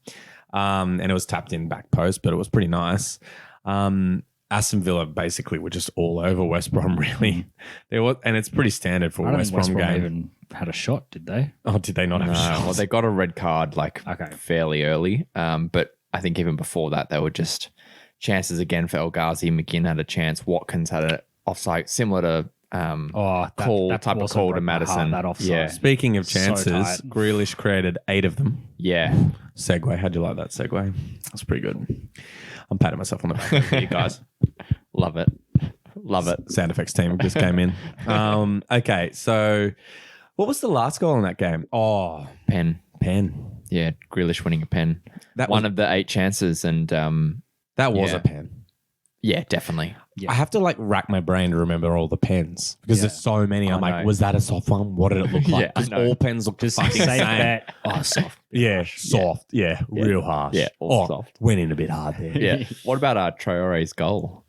And it was tapped in back post, but it was pretty nice. Aston Villa basically were just all over West Brom, really. And it's pretty standard for I a don't West think West Brom Brom game. even had a shot, did they? Oh, did they not have No, shots? well, they got a red card Okay. fairly early. But I think even before that, they were just chances again for El Ghazi. McGinn had a chance. Watkins had an offside, similar to type of call to Madison. That offside. Yeah. Speaking of So chances, tight. Grealish created 8 of them. Yeah. Segue. How'd you like that segue? That's pretty good. I'm patting myself on the back for you guys. Love it. Love it. Sound effects team just came in. Okay, so what was the last goal in that game? Oh, Pen. pen. Yeah. Grealish winning a pen. That One was- of the 8 chances. And That was Yeah. a pen. yeah, definitely. Yeah. I have to rack my brain to remember all the pens because there's so many. I'm like, know. was that a soft one? What did it look like? Yeah, I Because know. all pens look Just fucking safe same. bet. Oh, soft. Yeah, soft. Yeah, real harsh. Yeah, all soft. Went in a bit hard there. Yeah. What about Traore's goal?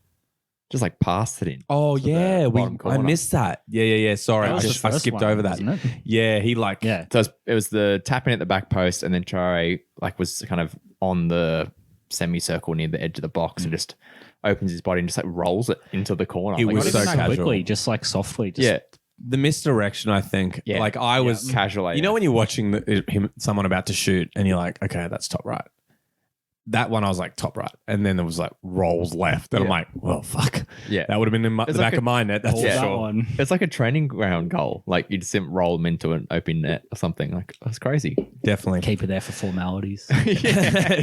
Just passed it in. Oh To the yeah, bottom I corner. missed that. Yeah. Sorry, That I was the first skipped one, over that. wasn't it? Yeah, he Yeah. So it was the tapping at the back post, and then Traore was kind of on the semicircle near the edge of the box and just opens his body and just rolls it into the corner. It was Not so even that casual. quickly, just softly. Just, yeah, The misdirection, I think. Yeah. I was casual. You know when you're watching someone about to shoot and you're like, okay, that's top right. that one I was like top right, and then there was like rolls left, and I'm like, well, fuck, Yeah. that would have been in the It's back like of my net. That's Pulled for that sure. one. It's like a training ground goal. Like you just roll them into an open net or something. Like that's crazy. Definitely. Keep it there for formalities.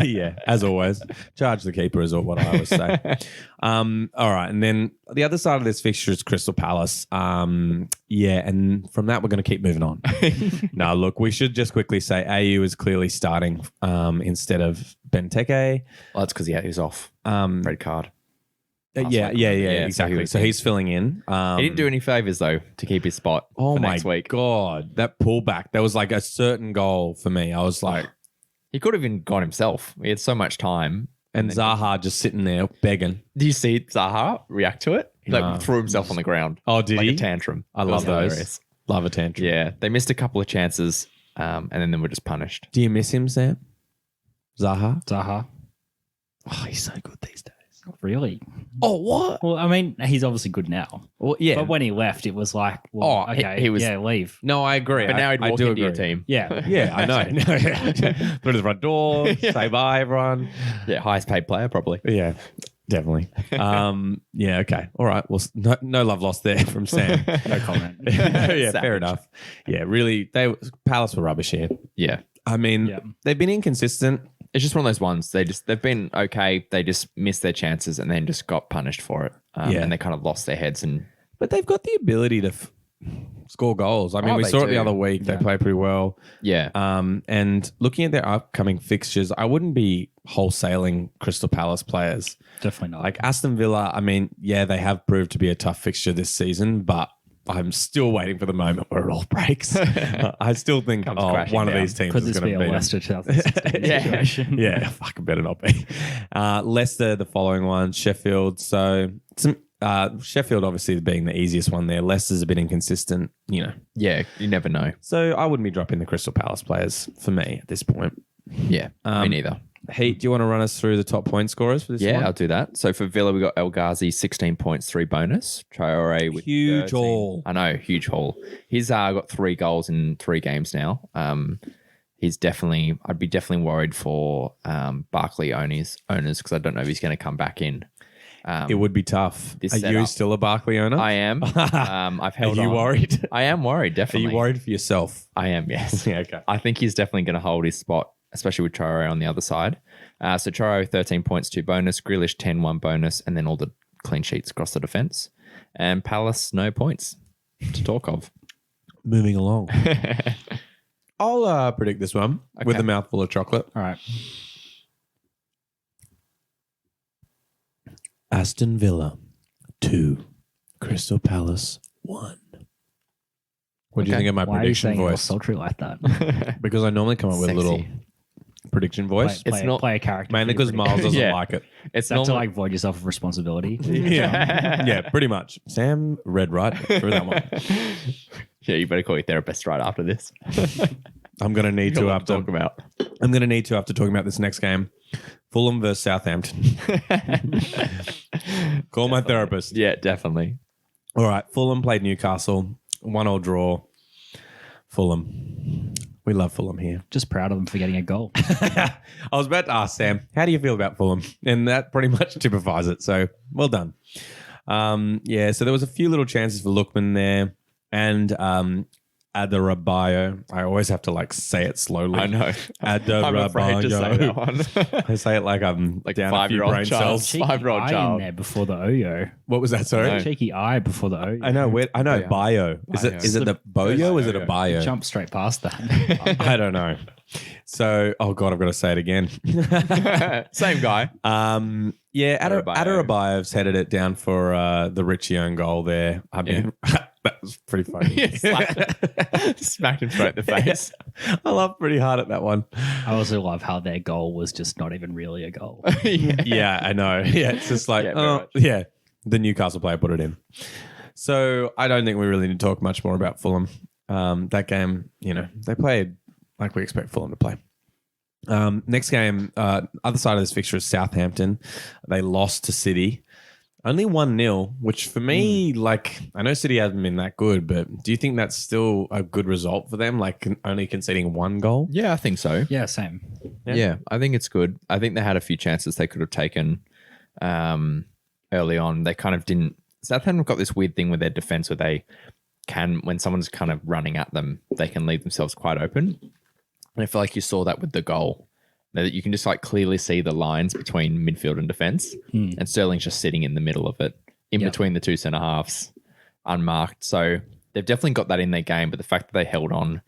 Yeah, as always, charge the keeper is what I always say. All right, and then the other side of this fixture is Crystal Palace. Yeah, and from that we're going to keep moving on. No, look, we should just quickly say AU is clearly starting instead of Benteke. Well, that's because he was off. Red card. Yeah, week, exactly. so So he's filling in. He didn't do any favors though to keep his spot. Oh for my next week. god, that pullback! There was like a certain goal for me. I was like, He could have even gone himself. He had so much time. and Zaha just sitting there begging. Do you see Zaha react to it? He No. threw himself on the ground. Oh, did like he? a tantrum. I It love was those. hilarious. Love a tantrum. Yeah, they missed a couple of chances, and then they were just punished. Do you miss him, Sam? Zaha? Zaha. Oh, he's so good these days. Really? Oh, what? Well, I mean, he's obviously good now. Well, yeah. But when he left, it was like, well, Oh, okay, he was- leave. No, I agree. But now he'd walk do into your agree. team. Yeah. Yeah, I know. Put at the front door, say bye, everyone. Yeah, highest paid player probably. Yeah, definitely. Yeah, okay. All right. Well, no love lost there from Sam. No comment. Yeah, fair Savage. enough. Yeah, really, Palace were rubbish here. Yeah. I mean, Yeah. they've been inconsistent. It's just one of those ones. They've been okay. They just missed their chances and then just got punished for it. Yeah. And they kind of lost their heads. And But they've got the ability to score goals. I mean, Oh, we they saw it the do. other week. They play pretty well. yeah, And looking at their upcoming fixtures, I wouldn't be wholesaling Crystal Palace players. Definitely not. Like Aston Villa, I mean, yeah, they have proved to be a tough fixture this season, but I'm still waiting for the moment where it all breaks. I still think Comes one crashing of down. these teams Could is this going be to a beat Leicester 2016 Yeah. situation? Yeah, fucking better not be. Leicester, the following one, Sheffield. So Sheffield obviously being the easiest one there. Leicester's a bit inconsistent, yeah. You never know. So I wouldn't be dropping the Crystal Palace players for me at this point. Yeah, me neither. Heat, do you want to run us through the top point scorers for this Yeah, one? I'll do that. So for Villa, we got El Ghazi, 16 points, 3 bonus. Traore with Huge 13. haul. I know, huge haul. He's got 3 goals in 3 games now. He's definitely, I'd be definitely worried for Barkley owners because I don't know if he's going to come back in. It would be tough. This Are you setup. still a Barkley owner? I am. I've held Are you on. worried? I am worried, Are definitely. you worried for yourself? I am, yes. Yeah, okay. I think he's definitely going to hold his spot, especially with Traore on the other side. So Traore, 13 points, 2 bonus. Grealish, 10, 1 bonus. And then all the clean sheets across the defence. And Palace, no points to talk of. Moving along. I'll predict this one with a mouthful of chocolate. All right. Aston Villa 2, Crystal Palace 1. What do you think of my Why are you prediction saying it all voice? sultry like that? Because I normally come up with a little Sexy. prediction voice. Play a character. Mainly pretty because Myles doesn't Yeah. like it. It's That's to normal. like void yourself of responsibility. Yeah. Yeah, pretty much. Sam read right through that one. Yeah, you better call your therapist right after this. I'm going to need to Got a lot after talk about. I'm going to need to after talking about this next game. Fulham versus Southampton. Call my therapist. Yeah, definitely. All right. Fulham played Newcastle. 1-1 draw. Fulham. We love Fulham here. Just proud of them for getting a goal. I was about to ask Sam, how do you feel about Fulham? And that pretty much typifies it. So well done. Yeah, so there was a few little chances for Lookman there. And Adarabioyo. I always have to like say it slowly. I know. Adarabioyo. I'm afraid to say that one. I say it like I'm Like down a few 5-year-old brain child. cells. Cheeky 5-year-old eye child. in there before the Oyo. What was that? Sorry. No. Cheeky eye before the Oyo. I know. I know. Yeah. Bio. Is it the Boyo? Is it a Bio. bio? Jump straight past that. I don't know. So, oh god, I've got to say it again. Same guy. Yeah, Adarabioyo. Adarabioyo's headed it down for the Richie own goal there. I mean, that was pretty funny. Smacked him straight in the face. I laughed pretty hard at that one. I also love how their goal was just not even really a goal. Yeah, I know. Yeah, it's just like, Yeah, very much. yeah, the Newcastle player put it in. So I don't think we really need to talk much more about Fulham. That game, they played like we expect Fulham to play. Next game, other side of this fixture is Southampton. They lost to City. Only 1-0, which for me, like, I know City hasn't been that good, but do you think that's still a good result for them? Like only conceding 1 goal? Yeah, I think so. Yeah, same. Yeah, I think it's good. I think they had a few chances they could have taken early on. They kind of didn't. Southampton have got this weird thing with their defense where they can, when someone's kind of running at them, they can leave themselves quite open. And I feel like you saw that with the goal. That you can just like clearly see the lines between midfield and defense. And Sterling's just sitting in the middle of it, in between the two centre halves, unmarked. So they've definitely got that in their game. But the fact that they held on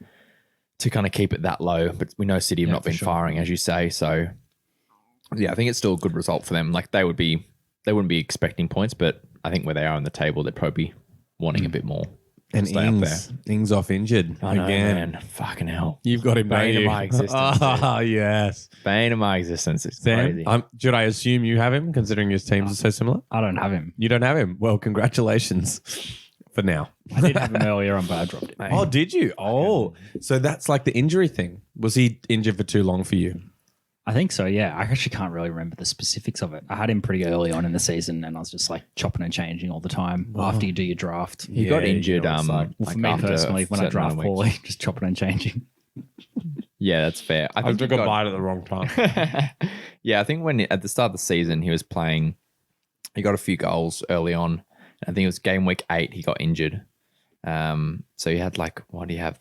to kind of keep it that low, but we know City have not been firing, as you say. So yeah, I think it's still a good result for them. Like they wouldn't be expecting points, but I think where they are on the table, they'd probably be wanting a bit more. And Ings off injured again. Man. Fucking hell. You've got him, Bane don't of you? my existence. Oh, yes. Bane of my existence. It's Sam, crazy. should I assume you have him, considering your teams are so similar? I don't have him. You don't have him. Well, congratulations for now. I did have him earlier on, but I dropped him. Oh, did you? Oh, so that's like the injury thing. Was he injured for too long for you? I think so, yeah. I actually can't really remember the specifics of it. I had him pretty early on in the season and I was just like chopping and changing all the time after you do your draft. He got injured. Well, for me after personally, when I certain draft amount of weeks. poorly, just chopping and changing. Yeah, that's fair. I took a bite at the wrong time. Yeah, I think when at the start of the season he was playing, he got a few goals early on. I think it was game week 8 he got injured. So he had like, what do you have?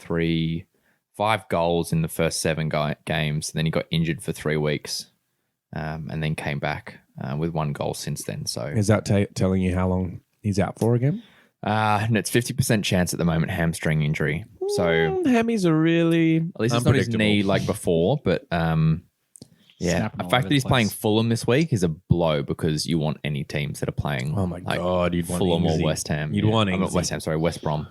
5 goals in the first 7 games. And then he got injured for 3 weeks, and then came back with 1 goal since then. So Is that telling you how long he's out for again? and it's 50% chance at the moment hamstring injury. So hammies are really at least it's not his knee like before, but yeah, Snapping the all fact over that he's the playing place. Fulham this week is a blow because you want any teams that are playing. Oh my like, God, you'd want Fulham or Ingsy. West Ham. You'd want not Ingsy. West Ham, sorry, West Brom.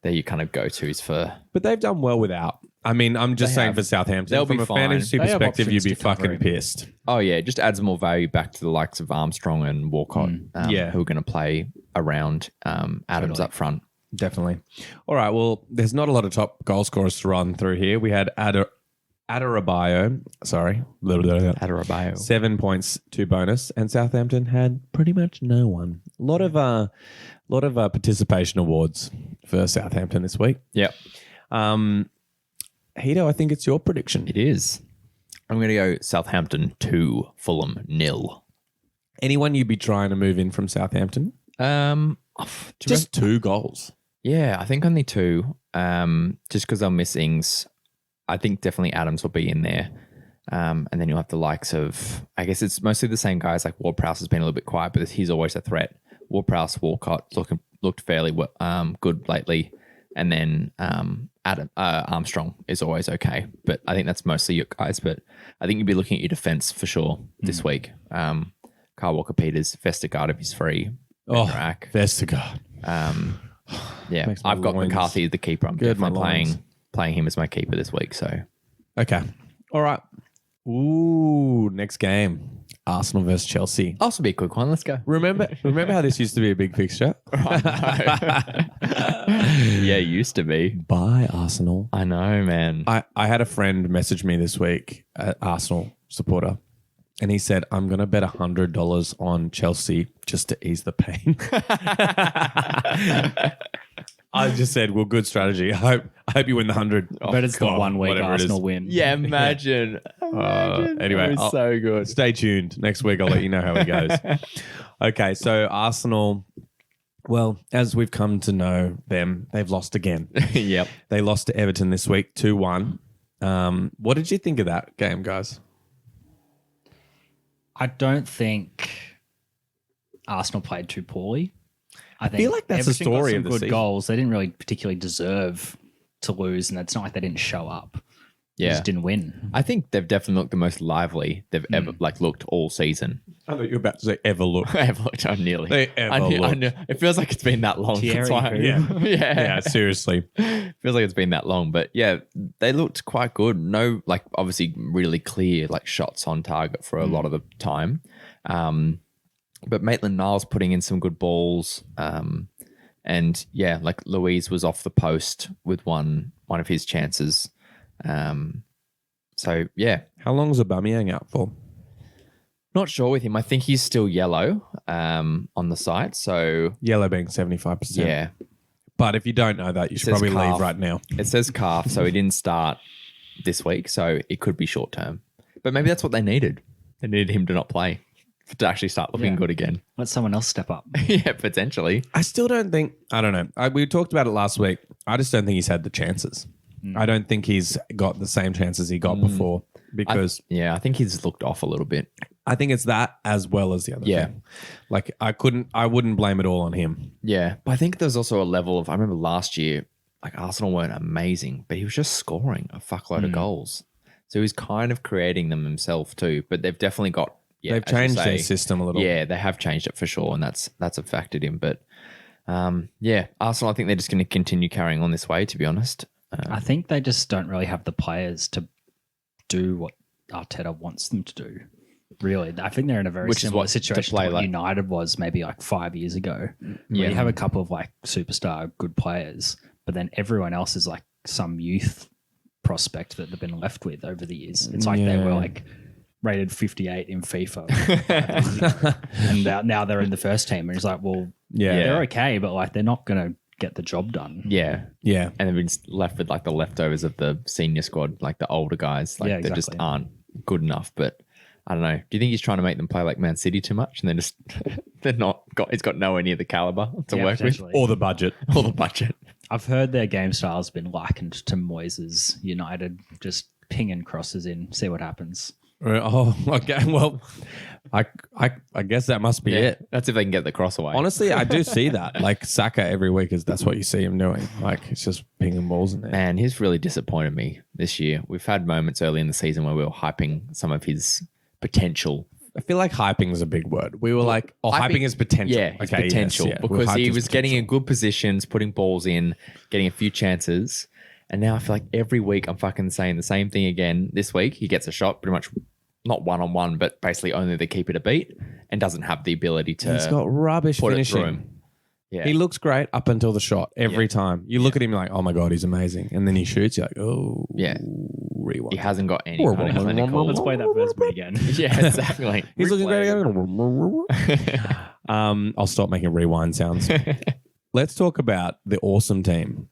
They're your kind of go-tos for. But they've done well without. I mean, I'm just They saying have. for Southampton, They'll from be a fine. fantasy They have perspective, you'd options be to cover fucking him. pissed. Oh yeah, it just adds more value back to the likes of Armstrong and Walcott, Yeah. who are going to play around Adams up front. Definitely. All right. Well, there's not a lot of top goal scorers to run through here. We had Adarabioyo. Sorry. Adarabioyo. 7 points, 2 bonus. And Southampton had pretty much no one. A lot of participation awards for Southampton this week. Yep, Heato, I think it's your prediction. it is. I'm going to go Southampton 2, Fulham 0. Anyone you'd be trying to move in from Southampton? Just 2 goals. Yeah, I think only 2. Just because I'm missing. I think definitely Adams will be in there. And then you'll have the likes of, I guess it's mostly the same guys. Like Ward-Prowse has been a little bit quiet, but he's always a threat. Ward-Prowse, Walcott looked fairly good lately. And then Armstrong is always okay. But I think that's mostly your guys. But I think you'd be looking at your defense for sure this week. Kyle Walker-Peters, Vestergaard if he's free. Rack. Vestergaard. Yeah, Makes my I've got loins- McCarthy as the keeper. I'm Good, my definitely loins. playing him as my keeper this week. So Okay. All right. Ooh, next game. Arsenal versus Chelsea. also be a quick one. Let's go. Remember how this used to be a big fixture? Yeah, it used to be. Bye, Arsenal. I know, man. I had a friend message me this week, an Arsenal supporter, and he said, I'm going to bet $100 on Chelsea just to ease the pain. I just said, well, good strategy. I hope you win the 100. But it's the 1 week whatever it is. Arsenal win. Yeah, imagine. Anyway, that was so good. Stay tuned. Next week, I'll let you know how it goes. Okay, so Arsenal, well, as we've come to know them, they've lost again. Yep. They lost to Everton this week, 2-1. What did you think of that game, guys? I don't think Arsenal played too poorly. I feel like that's the Everton got story some of the good season. goals. They didn't really particularly deserve to lose, and it's not like they didn't show up. They Yeah. just didn't win. I think they've definitely looked the most lively they've ever looked all season. I thought you were about to say ever look. Ever looked, oh, nearly. They ever I looked. knew. It feels like it's been that long. Thierry That's why. who? Yeah. Yeah, seriously. Feels like it's been that long, but yeah, they looked quite good. No, like obviously really clear like shots on target for a lot of the time. But Maitland-Niles putting in some good balls. And yeah, like Louise was off the post with one of his chances. So yeah, How long is Aubameyang out for? not sure with him. I think he's still yellow on the site. So Yellow being 75%. yeah, But if you don't know that, you should says probably leave calf. right now. it says calf, so he didn't start this week. So it could be short term. But maybe that's what they needed. They needed him to not play to actually start looking good again. Let someone else step up. Yeah, potentially. I still don't think, I don't know. We talked about it last week. I just don't think he's had the chances. I don't think he's got the same chances he got before because I think he's looked off a little bit. I think it's that as well as the other thing. Like I wouldn't blame it all on him. Yeah, but I think there's also a level of, I remember last year, like Arsenal weren't amazing, but he was just scoring a fuckload of goals. So he's kind of creating them himself too, but they've definitely got, they've changed their system a little. Yeah, they have changed it for sure, and that's affected him. But Arsenal, I think they're just going to continue carrying on this way, to be honest. I think they just don't really have the players to do what Arteta wants them to do. Really, I think they're in a very similar situation to what United was maybe like 5 years ago. Yeah, you have a couple of like superstar good players, but then everyone else is like some youth prospect that they've been left with over the years. It's like they were like rated 58 in FIFA, and now they're in the first team, and it's like, well, they're okay, but like they're not going to get the job done. Yeah. And they've been left with like the leftovers of the senior squad, like the older guys. Like they just aren't good enough. But I don't know. Do you think he's trying to make them play like Man City too much? And he's got nowhere near the caliber to work with? Or the budget. I've heard their game style has been likened to Moyes' United, just pinging crosses in, see what happens. Oh, okay. Well, I guess that must be it. That's if they can get the cross away. Honestly, I do see that. Like Saka every week that's what you see him doing. Like it's just pinging balls in there. Man, he's really disappointed me this year. We've had moments early in the season where we were hyping some of his potential. I feel like hyping is a big word. We were like, hyping his potential. Yeah, his potential. Yes, because he was getting in good positions, putting balls in, getting a few chances. And now I feel like every week I'm fucking saying the same thing again. This week he gets a shot, pretty much not one-on-one, but basically only the keeper to beat, and doesn't have the ability to He's got rubbish put finishing. it through him. Yeah. He looks great up until the shot every time. You look at him like, oh my God, he's amazing. And then he shoots, you're like, oh, rewind. He hasn't got any kind of clinical. Let's play that first bit again. Yeah, exactly. He's looking great. I'll stop making rewind sounds. Let's talk about the awesome team.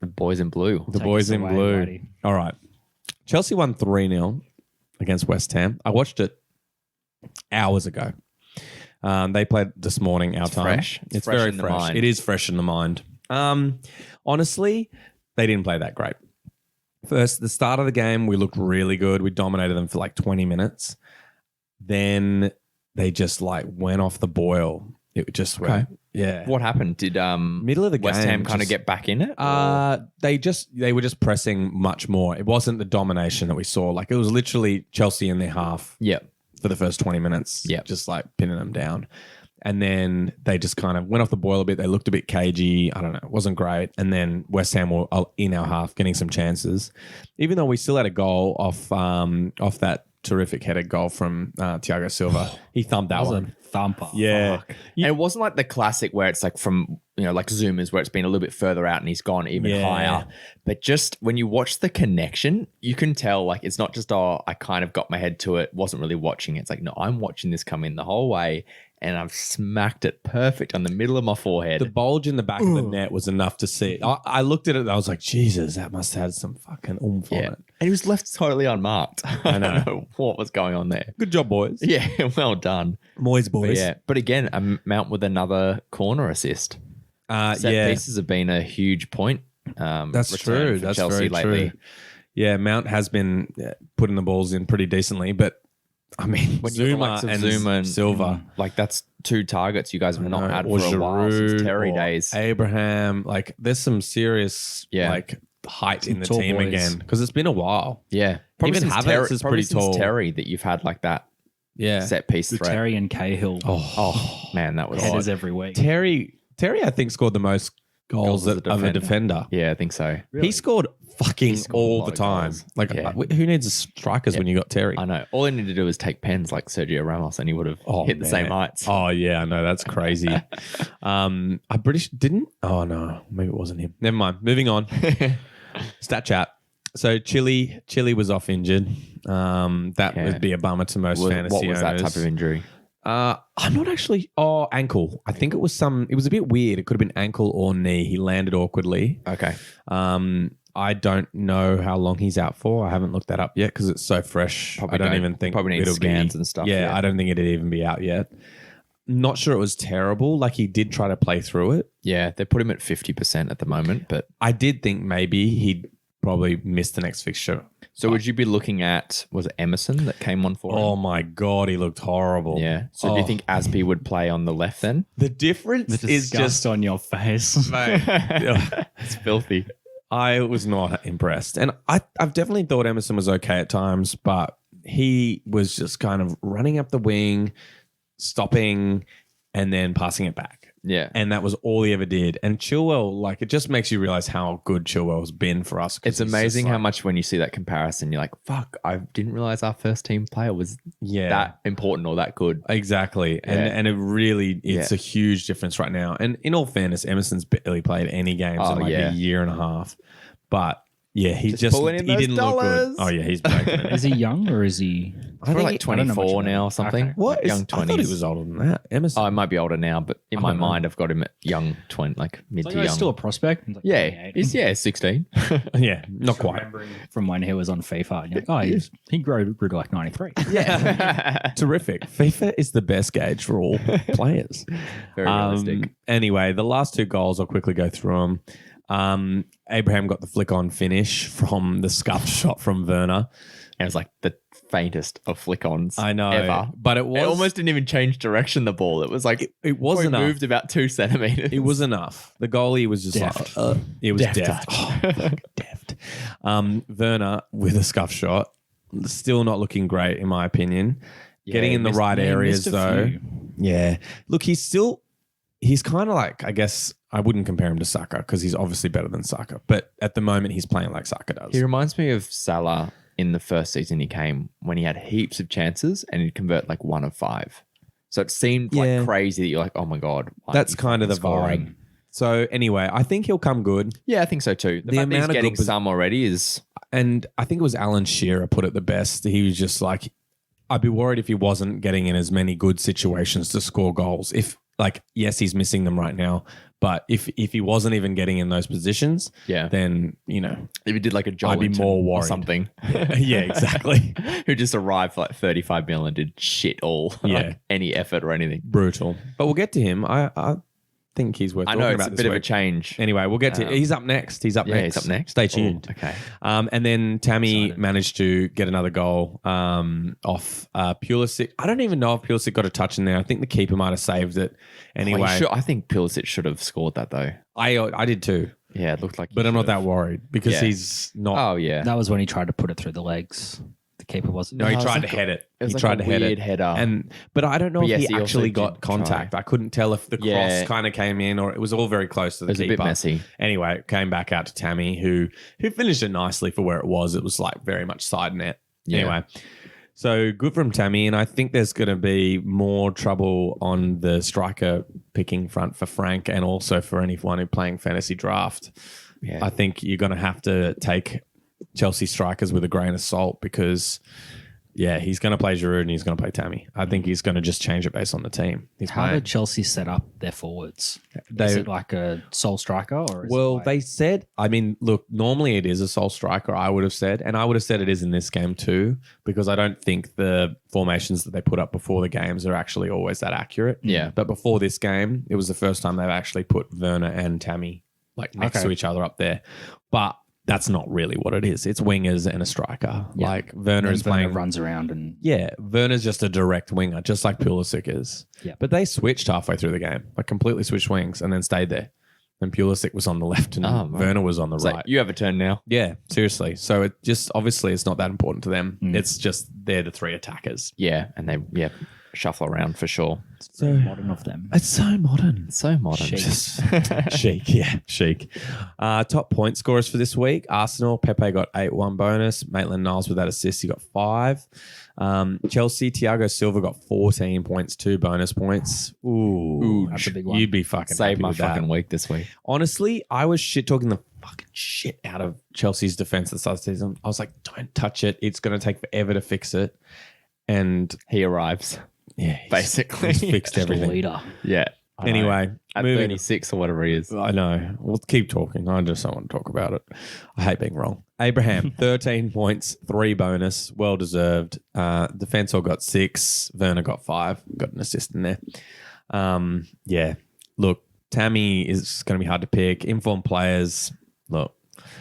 The boys in blue. The boys in blue. Buddy. All right. Chelsea won 3-0 against West Ham. I watched it hours ago. They played this morning, our time. Fresh. It's very fresh. It is fresh in the mind. Honestly, they didn't play that great. First, the start of the game, we looked really good. We dominated them for like 20 minutes. Then they just like went off the boil. It just went. Yeah. What happened? Did middle of the West Ham kind of get back in it? They were just pressing much more. It wasn't the domination that we saw. Like it was literally Chelsea in their half. Yep. For the first 20 minutes. Yeah. Just like pinning them down. And then they just kind of went off the boil a bit. They looked a bit cagey. I don't know. It wasn't great. And then West Ham were in our half getting some chances. Even though we still had a goal off that terrific headed goal from Thiago Silva. He thumped that one. A thumper. Yeah. Fuck. And it wasn't like the classic where it's like from, like Zoomers where it's been a little bit further out and he's gone even higher. But just when you watch the connection, you can tell like it's not just, I kind of got my head to it, wasn't really watching it. It's like, no, I'm watching this come in the whole way and I've smacked it perfect on the middle of my forehead. The bulge in the back of the net was enough to see. I looked at it and I was like, Jesus, that must have had some fucking oomph on it. And he was left totally unmarked. I don't know what was going on there. Good job, boys. Yeah, well done. Moyes boys. But again, Mount with another corner assist. Set pieces have been a huge point. That's true. That's Chelsea very lately. true. Yeah, Mount has been putting the balls in pretty decently, but I mean, when Zuma and Silva, like that's two targets you guys have not had for a while since Terry days. Abraham, like there's some serious like height in the team again because it's been a while. Yeah, probably even Havertz is pretty tall. Terry, that you've had like that. Yeah, set piece threat. Terry and Cahill. Oh man, that was headers every week. Terry, I think scored the most goals of a defender. Yeah, I think so. Really? He scored all the time. Like, who needs strikers when you got Terry? I know. All he needed to do was take pens like Sergio Ramos, and he would have hit the same heights. Oh yeah, I know, that's crazy. A British didn't. Oh no, maybe it wasn't him. Never mind. Moving on. Stat chat. So Chile was off injured. That would be a bummer to most fantasy owners. What was that type of injury? I'm not actually. Oh, ankle. I think it was a bit weird. It could have been ankle or knee. He landed awkwardly. Okay. I don't know how long he's out for. I haven't looked that up yet because it's so fresh. Probably I don't don't- even think probably need it'll scans be, and stuff, Yeah, yeah. I don't think it'd even be out yet. Not sure it was terrible. Like he did try to play through it. Yeah, they put him at 50% at the moment. But I did think maybe he'd probably miss the next fixture. so would you be looking at, was it Emerson that came on for him? Oh my God, he looked horrible. Yeah. So do you think Aspie would play on the left then? the difference The is disgust just on your face. mate, It's filthy. I was not impressed. And I've definitely thought Emerson was okay at times, but he was just kind of running up the wing, stopping, and then passing it back. Yeah. And that was all he ever did. And Chilwell, like, it just makes you realize how good Chilwell's been for us. 'cause It's he's just amazing how like- much when you see that comparison, you're like, fuck, I didn't realize our first team player was yeah, that important or that good. exactly. Yeah. And it really, it's a huge difference right now. And in all fairness, Emerson's barely played any games in like a year and a half. But yeah, he just pulling in he those didn't look dollars. good. Oh yeah, he's breaking it. Is he young or is he? Probably like I don't know much 24 about now him. or something. Okay. What? Young I thought he 20s. was older than that. Emerson. Oh, I might be older now, but in I my don't know. mind, I've got him at young 20, like mid Like, to he's young. still a prospect. He's like yeah, 28. he's 16. yeah, not quite. Remembering from when he was on FIFA. And you're like, oh, he grew to like 93. Terrific. FIFA is the best gauge for all players. Very realistic. Anyway, the last two goals, I'll quickly go through them. Abraham got the flick on finish from the scuffed shot from Werner. And it was like the faintest of flick-ons I know, ever. but it was It almost didn't even change direction, the ball. It was like it was it enough. moved about 2 centimeters. It was enough. The goalie was just Deft. like, it was Deft deft. touch. Oh, fucking deft. Werner with a scuff shot, still not looking great in my opinion. Getting he in the missed- right he areas missed a though. few. Yeah. Look, he's kind of like, I guess I wouldn't compare him to Saka because he's obviously better than Saka. But at the moment, he's playing like Saka does. He reminds me of Salah in the first season he came when he had heaps of chances and he'd convert like 1 of 5. So it seemed Yeah. like crazy that you're like, oh my God. why That's aren't you kind of the fucking vibe. So anyway, I think he'll come good. Yeah, I think so too. The fact that amount he's of getting good- some already is And I think it was Alan Shearer put it the best. He was just like, I'd be worried if he wasn't getting in as many good situations to score goals. If like, yes, he's missing them right now, but if he wasn't even getting in those positions, yeah. then you know, If he did like a Joel I'd be more or worried. something, yeah, exactly, who just arrived for like 35 mil and did shit all, Yeah. like any effort or anything. brutal. But we'll get to him. I think he's worth I talking know it's about a this bit of a week. change. Anyway, we'll get to. He's up next. He's up Yeah, next. he's up next. Stay tuned. Oh, okay. And then Tammy Excited. managed to get another goal off Pulisic. I don't even know if Pulisic got a touch in there. I think the keeper might have saved it. Anyway, I think Pulisic should have scored that though. I did too, Yeah, it looked like. he but I'm not should have. that worried because Yeah. he's not. Oh yeah. That was when he tried to put it through the legs. The keeper wasn't. No, he No, it was tried like to head it. it was He like tried a to head weird it. header. But I don't know But if yes, he he also actually did got contact. try. I couldn't tell if the cross Yeah. kind of came in or it was all very close to the It was a keeper. bit messy. Anyway, it came back out to Tammy, who finished it nicely for where it was. It was like very much side net. Yeah. Anyway, so good from Tammy, and I think there's going to be more trouble on the striker picking front for Frank and also for anyone who's playing fantasy draft. Yeah. I think you're going to have to take Chelsea strikers with a grain of salt because, yeah, he's going to play Giroud and he's going to play Tammy. I think he's going to just change it based on the team. He's How playing. did Chelsea set up their forwards? Is They- it like a sole striker or? Is it Well, like, they said, I mean, look, normally it is a sole striker, I would have said, and I would have said it is in this game too, because I don't think the formations that they put up before the games are actually always that accurate. Yeah. But before this game, it was the first time they've actually put Werner and Tammy like next Okay. to each other up there. But that's not really what it is. It's wingers and a striker. Yeah. Like Werner then is Werner playing. runs around and Yeah, Werner's just a direct winger, just like Pulisic is. Yeah. But they switched halfway through the game, like completely switched wings and then stayed there. And Pulisic was on the left and Oh, right. Werner was on the It's right. like, you have a turn now. Yeah, seriously. So it just obviously it's not that important to them. Mm. It's just they're the three attackers. Yeah, and they shuffle around for sure. it's very modern of them. It's so modern. It's so modern. Chic. Just chic, yeah, chic. Top point scorers for this week: Arsenal, Pepe got 8-1 bonus. Maitland-Niles with that assist, he got 5. Chelsea, Thiago Silva got 14 points, 2 bonus points. Ooh, that's a big one. You'd be fucking Saved happy my with that. fucking week this week. Honestly, I was shit talking the fucking shit out of Chelsea's defense at the start of the season. I was like, don't touch it. It's going to take forever to fix it. And He arrives. yeah, he's- Basically. he's fixed Just a everything. leader. Yeah. Anyway, At moving. 36 or whatever he is. I know. We'll keep talking. I just don't want to talk about it. I hate being wrong. Abraham, 13 points, 3 bonus, well deserved. Defense all got 6. Werner got 5. Got an assist in there. Yeah. Look, Tammy is going to be hard to pick. Informed players. Look,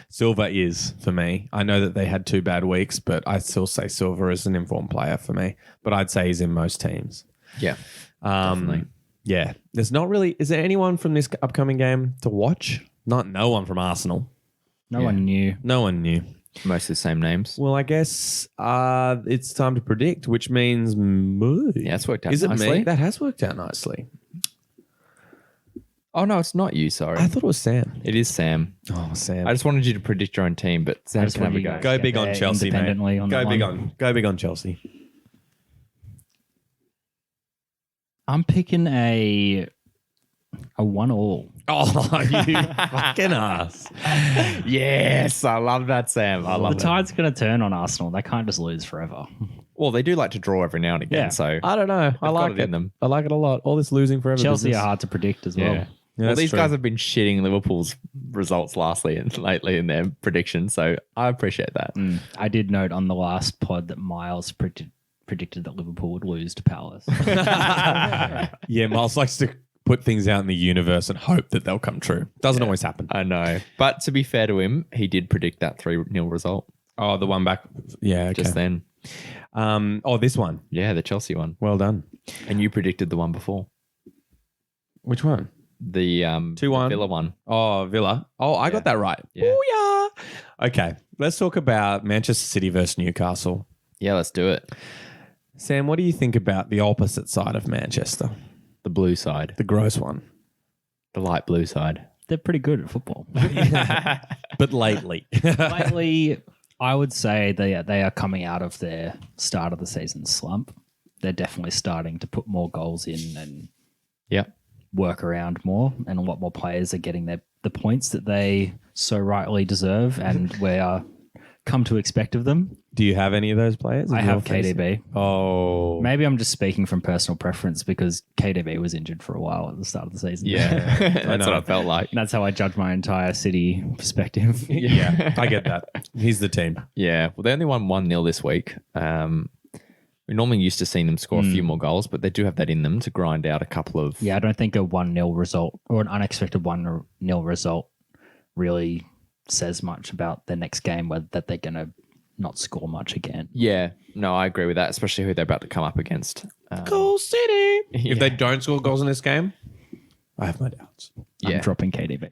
Silva is for me. I know that they had 2 bad weeks, but I still say Silva is an informed player for me. But I'd say he's in most teams. Yeah, definitely. Yeah. There's not really... Is there anyone from this upcoming game to watch? No one from Arsenal. No one knew. No one knew. Most of the same names. Well, I guess it's time to predict, which means Yeah, it's worked out Is it nicely. me? That has worked out nicely. Oh, no, it's not you, sorry. I thought it was Sam. It is Sam. Oh, Sam. I just wanted you to predict your own team, but Sam just can have want a you go. guys- Go get big on there Chelsea, mate. independently on that one. Go big on Chelsea. I'm picking a 1-1. Oh, you fucking ass. Yes, I love that, Sam. I The love that. tide's going to turn on Arsenal. They can't just lose forever. Well, they do like to draw every now and again, Yeah. so I don't know. I got like it it. in them. I like it a lot. All this losing forever. Chelsea business. are hard to predict as well. yeah. Yeah, Well, that's these true. guys have been shitting Liverpool's results lately in their predictions, so I appreciate that. I did note on the last pod that Myles predicted that Liverpool would lose to Palace. Yeah, Myles likes to put things out in the universe and hope that they'll come true. Doesn't always happen. I know. But to be fair to him, he did predict that 3-0 result Oh, the one back. Yeah, okay. just then. This one. Yeah, the Chelsea one. Well done. And you predicted the one before. Which one? The 2-1. the Villa one. Oh, Villa. Oh, I got that right. Yeah. Booyah. Okay, let's talk about Manchester City versus Newcastle. Yeah, let's do it. Sam, what do you think about the opposite side of Manchester? The blue side. The gross one. The light blue side. They're pretty good at football. But lately. Lately, I would say they are coming out of their start of the season slump. They're definitely starting to put more goals in and Yep. work around more, and a lot more players are getting the points that they so rightly deserve and we are come to expect of them. Do you have any of those players? I in have your fantasy? KDB. Oh. Maybe I'm just speaking from personal preference because KDB was injured for a while at the start of the season. Yeah. That's know. what I felt like. And that's how I judge my entire City perspective. Yeah, I get that. He's the team. Yeah. Well, they only won 1-0 this week. We normally used to seeing them score a few more goals, but they do have that in them to grind out a couple of... Yeah, I don't think a 1-0 result or an unexpected 1-0 result really says much about their next game, that they're going to not score much again. Yeah. No, I agree with that, especially who they're about to come up against. Goal City. Yeah. If they don't score goals in this game, I have my doubts. I'm Yeah. dropping KDB.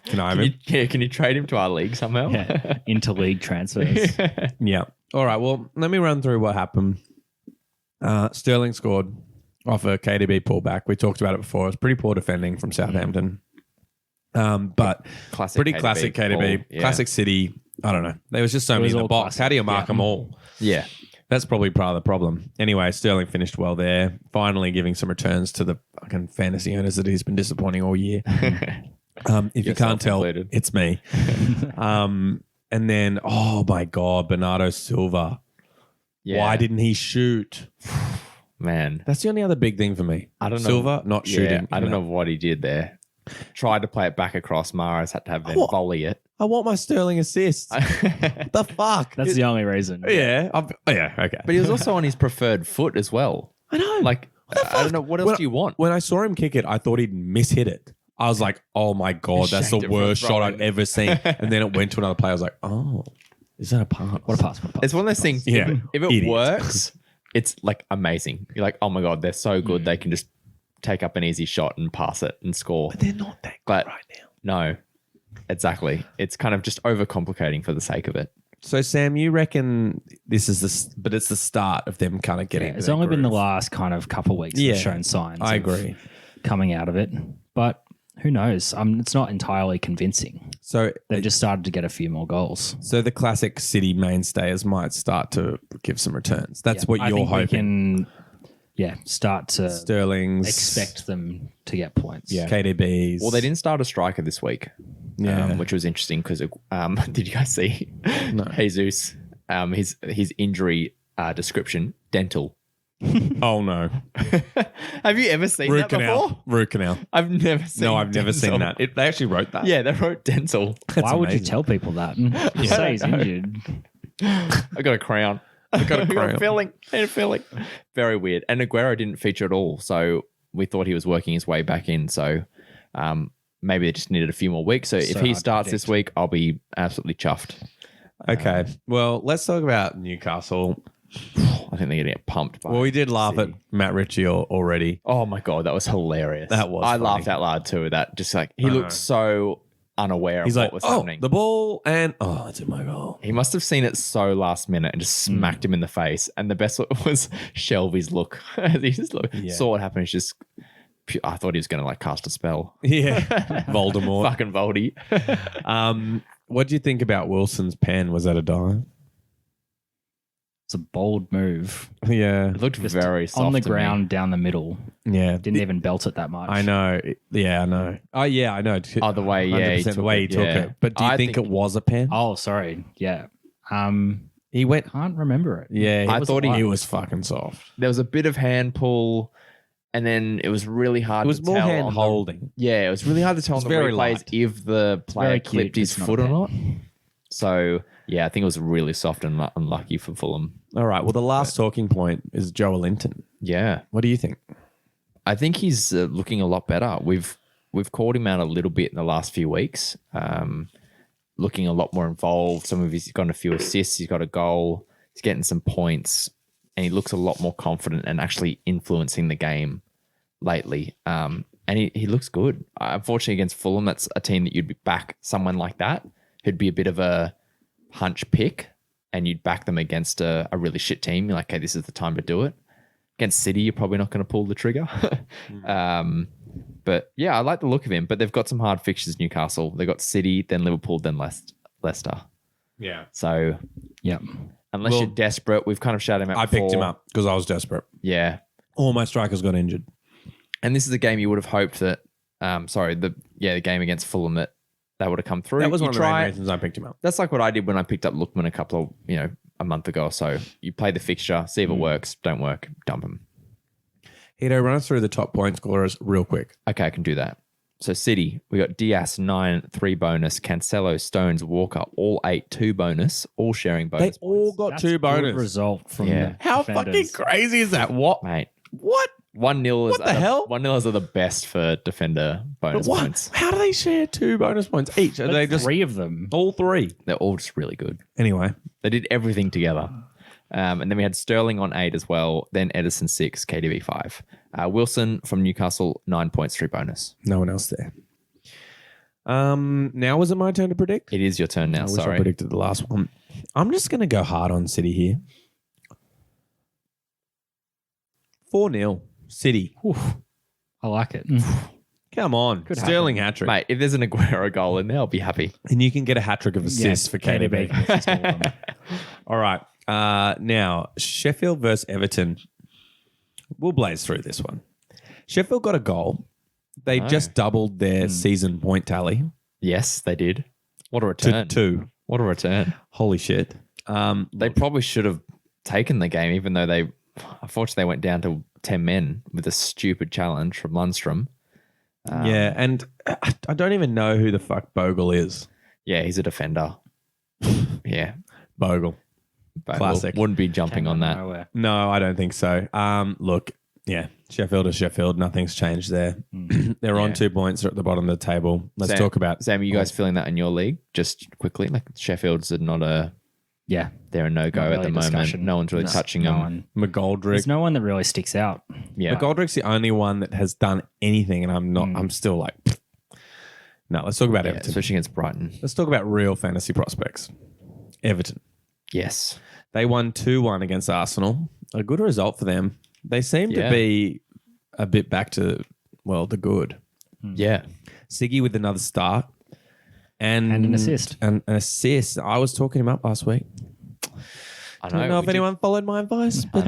Can I have him? Can you trade him to our league somehow? Yeah, interleague transfers. Yeah. All right. Well, let me run through what happened. Sterling scored off a KDB pullback. We talked about it before. It was pretty poor defending from Southampton. But Classic pretty KDB classic KDB. ball, yeah. Classic City. I don't know. There was just so It many was in the all box. classic. How do you mark Yeah. them all? Yeah. That's probably part of the problem. Anyway, Sterling finished well there, finally giving some returns to the fucking fantasy owners that he's been disappointing all year. If you Yourself can't tell, included. it's me. And then, oh my God, Bernardo Silva. Yeah. Why didn't he shoot? Man. That's the only other big thing for me. I don't know. Silva not Yeah, shooting. I don't know what he did there. Tried to play it back across. Mahrez had to have them What? volley it. I want my Sterling assist. What the fuck? That's the only reason. yeah. Yeah. Okay. But he was also on his preferred foot as well. I know. Like, I don't know. What else do you want? When I saw him kick it, I thought he'd mishit it. I was like, oh my God, that's the shanked it for a worst shot throw-in. I've ever seen. And then it went to another player. I was like, oh, is that a pass? What a pass. What a pass. It's one of those things. Yeah. If it Idiot. works, it's like amazing. You're like, oh my God, they're so good. They can just take up an easy shot and pass it and score. They're not that good But right now. no, exactly. It's kind of just overcomplicating for the sake of it. So, Sam, you reckon this is but it's the start of them kind of getting Yeah, into it's their only been the groove. last kind of couple of weeks that Yeah, have shown signs I of agree. coming out of it. But who knows? It's not entirely convincing. So, They've just started to get a few more goals. so the classic City mainstays might start to give some returns. That's what I you're think we hoping. can, start to Sterling's, expect them to get points. yeah, KDB's. Well, they didn't start a striker this week, Yeah. which was interesting because did you guys see Jesus? His injury description: dental. Oh no, Have you ever seen root that before? canal. Root canal. I've never seen. No, I've never seen dental. that. They actually wrote that. Yeah, they wrote dental. Why would you amazing. tell people that? You say he's injured. I got a crown. I got a crown. filling. Need a filling. Very weird. And Aguero didn't feature at all, so we thought he was working his way back in. So maybe they just needed a few more weeks. So if So he hard to starts this week, I'll be absolutely chuffed. Okay. Well, let's talk about Newcastle. I think they're going to get pumped. By Well, we did laugh at City. Matt Ritchie already. Oh my god, that was hilarious. That was I funny. laughed out loud too. That just like he I looked know. so unaware He's of like, what was oh, happening. the ball, and it's in my goal. He must have seen it so last minute and just smacked him in the face. And the best was Shelby's look. He just saw what happened. He's just, I thought he was going to like cast a spell. Yeah, Voldemort. Fucking Voldy. What do you think about Wilson's pen? Was that a dive? It's a bold move. Yeah, It looked very soft On the to me. ground down the middle. yeah. Didn't even belt it that much. I know. Yeah, I know. Oh, yeah, I know. Oh, the way, yeah, he 100% the took way he it, took yeah. it. But do you I think think- it was a pen? Oh, sorry. Yeah. He went. Can't remember it. Yeah, I thought he- it was fucking soft. There was a bit of hand pull, and then it was really hard It was to more tell. hand on the- holding. Yeah, it was really hard to tell on It's the very replays light. if the player Very cute, clipped his it's not foot a or pen. not. So, yeah, I think it was really soft and unlucky for Fulham. All right. Well, the last talking point is Joe Linton. Yeah. What do you think? I think he's looking a lot better. We've called him out a little bit in the last few weeks. Looking a lot more involved. He's got a few assists. He's got a goal. He's getting some points, and he looks a lot more confident and actually influencing the game lately. And he looks good. Unfortunately, against Fulham, that's a team that you'd be back someone like that who'd be a bit of a hunch pick, and you'd back them against a really shit team. You're like, okay, this is the time to do it. Against City, you're probably not going to pull the trigger. But yeah, I like the look of him. But they've got some hard fixtures, Newcastle. They've got City, then Liverpool, then Leicester. Yeah. So Yep. unless Well, you're desperate, we've kind of shouted him out I picked him before. up because I was desperate. Yeah. All my strikers got injured. And this is a game you would have hoped that, the game against Fulham that would have come through. That was You one of the main reasons I picked him up. That's like what I did when I picked up Lookman a month ago or so. You play the fixture, see if it works. Don't work, dump him. Heato, run us through the top point scorers real quick. Okay, I can do that. So City, we got Diaz 9, 3 bonus, Cancelo, Stones, Walker, all 8, 2 bonus, all sharing bonus. They all got That's 2 a good bonus. result from Yeah. the How fucking defenders. crazy is that? What? Mate, What? 1-0 is What the hell? 1-0 are the best for defender bonus What? points. How do they share 2 bonus points each? Are they just Three of them. all 3? They're all just really good. Anyway, They did everything together. And then we had Sterling on 8 as well. Then Edison 6, KDB 5. Wilson from Newcastle 9 points, 3 bonus. no one else there. Now was it my turn to predict? It is your turn now. I wish I Sorry. predicted the last one. I'm just going to go hard on City here. 4-0. City. I like it. Come on. Could Sterling hat-trick. Mate, if there's an Aguero goal in there, I'll be happy. And you can get a hat-trick of assists for KDB. can assist all of them. All right. Now, Sheffield versus Everton. We'll blaze through this one. Sheffield got a goal. They just doubled their season point tally Yes, they did. What a to return. 2. What a return. Holy shit. They probably should have taken the game, even though they unfortunately went down to 10 men with a stupid challenge from Lundstrom. Yeah, and I don't even know who the fuck Bogle is. Yeah, he's a defender. Yeah. Bogle. But Classic. Wouldn't be jumping on that. Nowhere. No, I don't think so. Look, yeah, Sheffield is Sheffield. Nothing's changed there. They're on Yeah. 2 points. They're at the bottom of the table. Let's Sam- talk about Sam, are you guys feeling that in your league? Just quickly, like Sheffield's not a Yeah. they're a no go Not at really the moment. discussion. No one's really No, touching no them. one. McGoldrick. There's no one that really sticks out. Yeah, McGoldrick's the only one that has done anything, and I'm still like, no. Let's talk about yeah, Everton. especially against Brighton. Let's talk about real fantasy prospects. Everton. Yes, They won 2-1 against Arsenal. A good result for them. They seem to Yeah. be a bit back to, the good. yeah, Siggy with another start. And an assist. And an assist. I was talking him up last week. I I don't know if we did- anyone followed my advice, but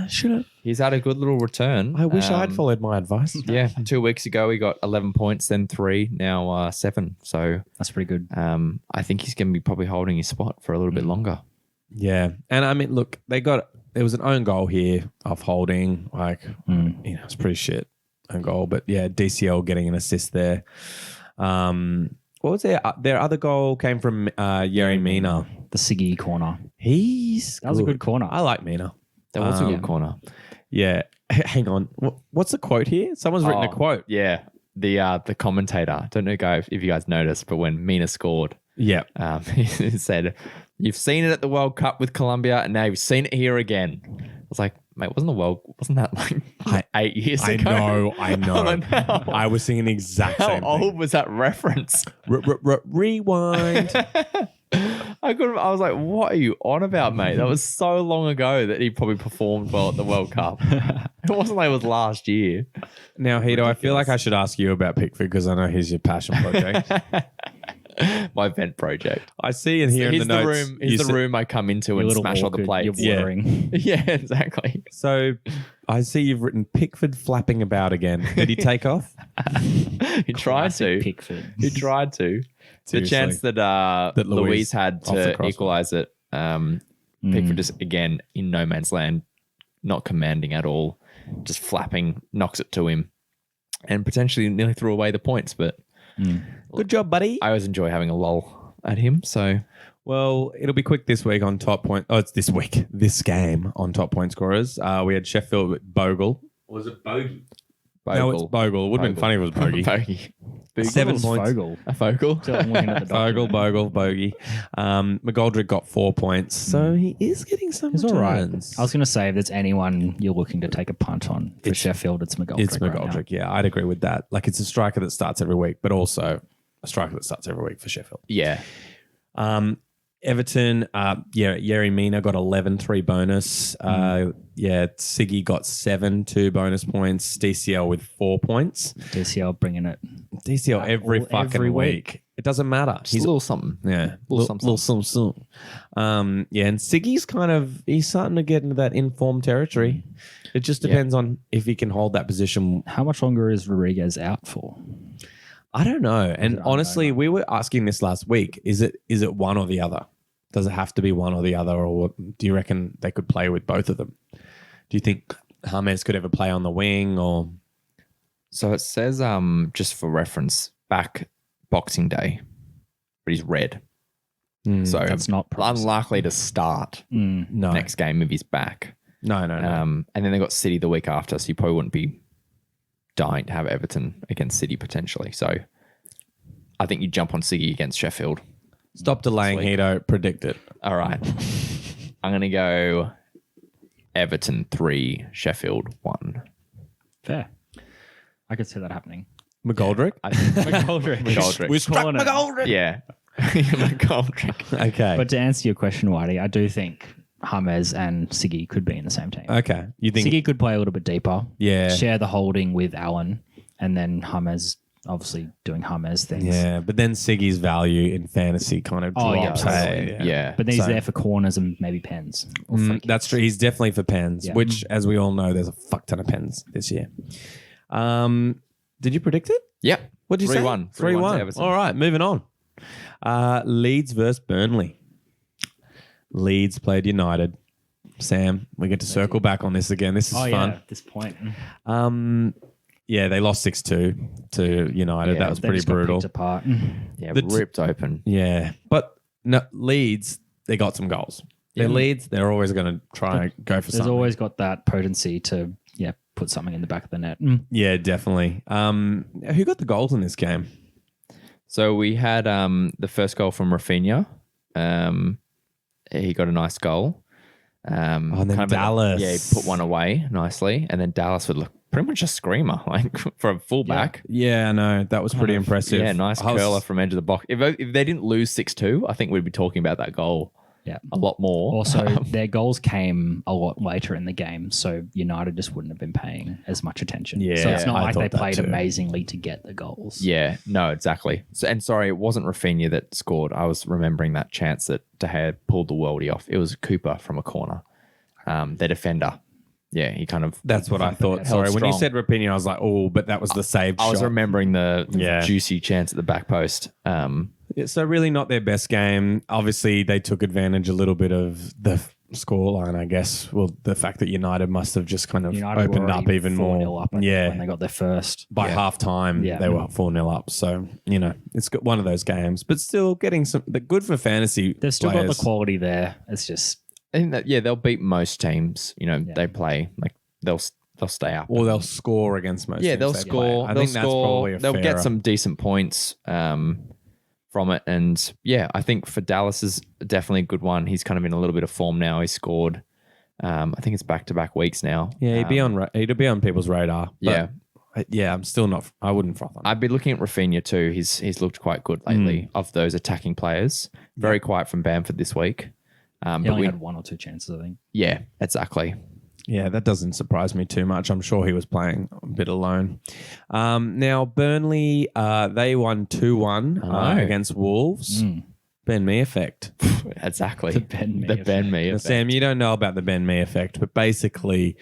should have. He's had a good little return. I wish I'd followed my advice. Yeah, 2 weeks ago he got 11 points, then 3, now 7. So That's pretty good. I think he's going to be probably holding his spot for a little bit longer. Yeah. And I mean, look, they got there was an own goal here off holding. It's pretty shit own goal. But yeah, DCL getting an assist there. What was their other goal came from Yerry Mina. The Siggy corner. That was a good corner. I like Mina. That was a good corner. Yeah. Hang on. What's the quote here? Someone's written a quote. Yeah. The commentator, I don't know if you guys noticed, but when Mina scored, yeah, he said, "You've seen it at the World Cup with Colombia, and now you've seen it here again." I was like, mate, wasn't that like 8 years ago? I know. I was thinking the exact same How thing. old was that reference? Rewind. I was like, what are you on about, mate? That was so long ago that he probably performed well at the World Cup. It wasn't like it was last year. Now, Heato, I feel like I should ask you about Pickford because I know he's your passion project. My vent project. I see in here in the notes. Here's the room I come into and smash all the plates. You're watering. Yeah, exactly. So I see you've written Pickford flapping about again. Did he take off? He tried to. Pickford. He tried to. The chance that Louise had to equalise it. Pickford just, again, in no man's land, not commanding at all, just flapping, knocks it to him, and potentially nearly threw away the points. But good job, buddy. I always enjoy having a lull at him. So, well, it'll be quick this week on top point. Oh, it's this week. This game on top point scorers. We had Sheffield with Bogle. Or was it Bogey? No, it's Bogle. It would have been funny if it was Bogey. Bogey. 7 points. Fogel. A Fogel. So I'm looking at the Bogle, Bogey. McGoldrick got 4 points, so he is getting some He's all right. returns. I was going to say, if there's anyone you're looking to take a punt on for Sheffield, it's McGoldrick. It's McGoldrick, yeah. I'd agree with that. Like, it's a striker that starts every week, but also a striker that starts every week for Sheffield. Yeah. Everton, Yerry Mina got 11, 3 bonus. Siggy got 7, 2 bonus points. DCL with 4 points. DCL bringing it. DCL every week. It doesn't matter. He's a little something. Yeah. Little something. And Siggy's he's starting to get into that informed territory. It just depends on if he can hold that position. How much longer is Rodriguez out for? I don't know. And honestly, we were asking this last week. Is it one or the other? Does it have to be one or the other? Or do you reckon they could play with both of them? Do you think James could ever play on the wing? Or So it says, just for reference, back Boxing Day, but he's red. So that's not unlikely to start next game if he's back. No. And then they got City the week after, so you probably wouldn't be dying to have Everton against City potentially. So I think you jump on Siggy against Sheffield. Stop delaying, Heato. Predict it. All right. I'm going to go Everton 3, Sheffield 1. Fair. I could see that happening. McGoldrick? McGoldrick. We struck McGoldrick. Yeah. McGoldrick. Okay. But to answer your question, Whitey, I do think James and Siggy could be in the same team. Okay. You think Siggy could play a little bit deeper. Yeah. Share the holding with Allen, and then James obviously doing James things. Yeah, but then Siggy's value in fantasy kind of drops. Yeah. But then he's there for corners and maybe pens. That's true. He's definitely for pens, which, as we all know, there's a fuck ton of pens this year. Did you predict it? Yeah. What did you say? 3-1. 3-1. All right, moving on. Leeds versus Burnley. Leeds played United. Sam, we get to circle back on this again. This is fun. Yeah, at this point. They lost 6-2 to United. Yeah, that was pretty brutal. Picked apart. Yeah, ripped open. Yeah, but no, Leeds, they got some goals. They're Leeds. They're always going to try and go for something. There's always got that potency to put something in the back of the net. Yeah, definitely. Who got the goals in this game? So we had the first goal from Rafinha. He got a nice goal. And then Dallas. He put one away nicely. And then Dallas would look pretty much a screamer, like for a fullback. Yeah, I know. That was pretty impressive. Yeah, nice curler from edge of the box. If they didn't lose 6-2, I think we'd be talking about that goal a lot more. Also, their goals came a lot later in the game, so United just wouldn't have been paying as much attention. Yeah, so it's not I like they thought that played too. amazingly to get the goals. Yeah, no, exactly. So, and sorry, it wasn't Rafinha that scored. I was remembering that chance that De Gea pulled the worldie off. It was Cooper from a corner, their defender. Yeah, he kind of... That's what I thought. Sorry, when you said Rafinha, I was like, oh, but that was the saved shot. I was remembering the juicy chance at the back post. So really not their best game. Obviously, they took advantage a little bit of the scoreline, I guess. Well, the fact that United must have just kind of United opened were up already even 4-0 more. up, I think, when they got their first. By half time, they were 4-0 up. So, it's got one of those games, but still getting the good for fantasy. They've still players. got the quality there. It's just. I think that, they'll beat most teams. They play, like, they'll stay up. Or they'll score against most teams they'll they score. play. I They'll think that's probably they'll fairer. get some decent points from it. And I think for Dallas is definitely a good one. He's kind of in a little bit of form now. He scored, I think it's back-to-back weeks now. Yeah, he'd be on people's radar. But I'm still not. I wouldn't froth on him. I'd be looking at Rafinha too. He's looked quite good lately of those attacking players. Very quiet from Bamford this week. He only had 1 or 2 chances, I think. Yeah, exactly. Yeah, that doesn't surprise me too much. I'm sure he was playing a bit alone. Now, Burnley, they won 2-1 against Wolves. Ben Mee effect. Exactly. The Ben Mee effect. Sam, you don't know about the Ben Mee effect, but basically,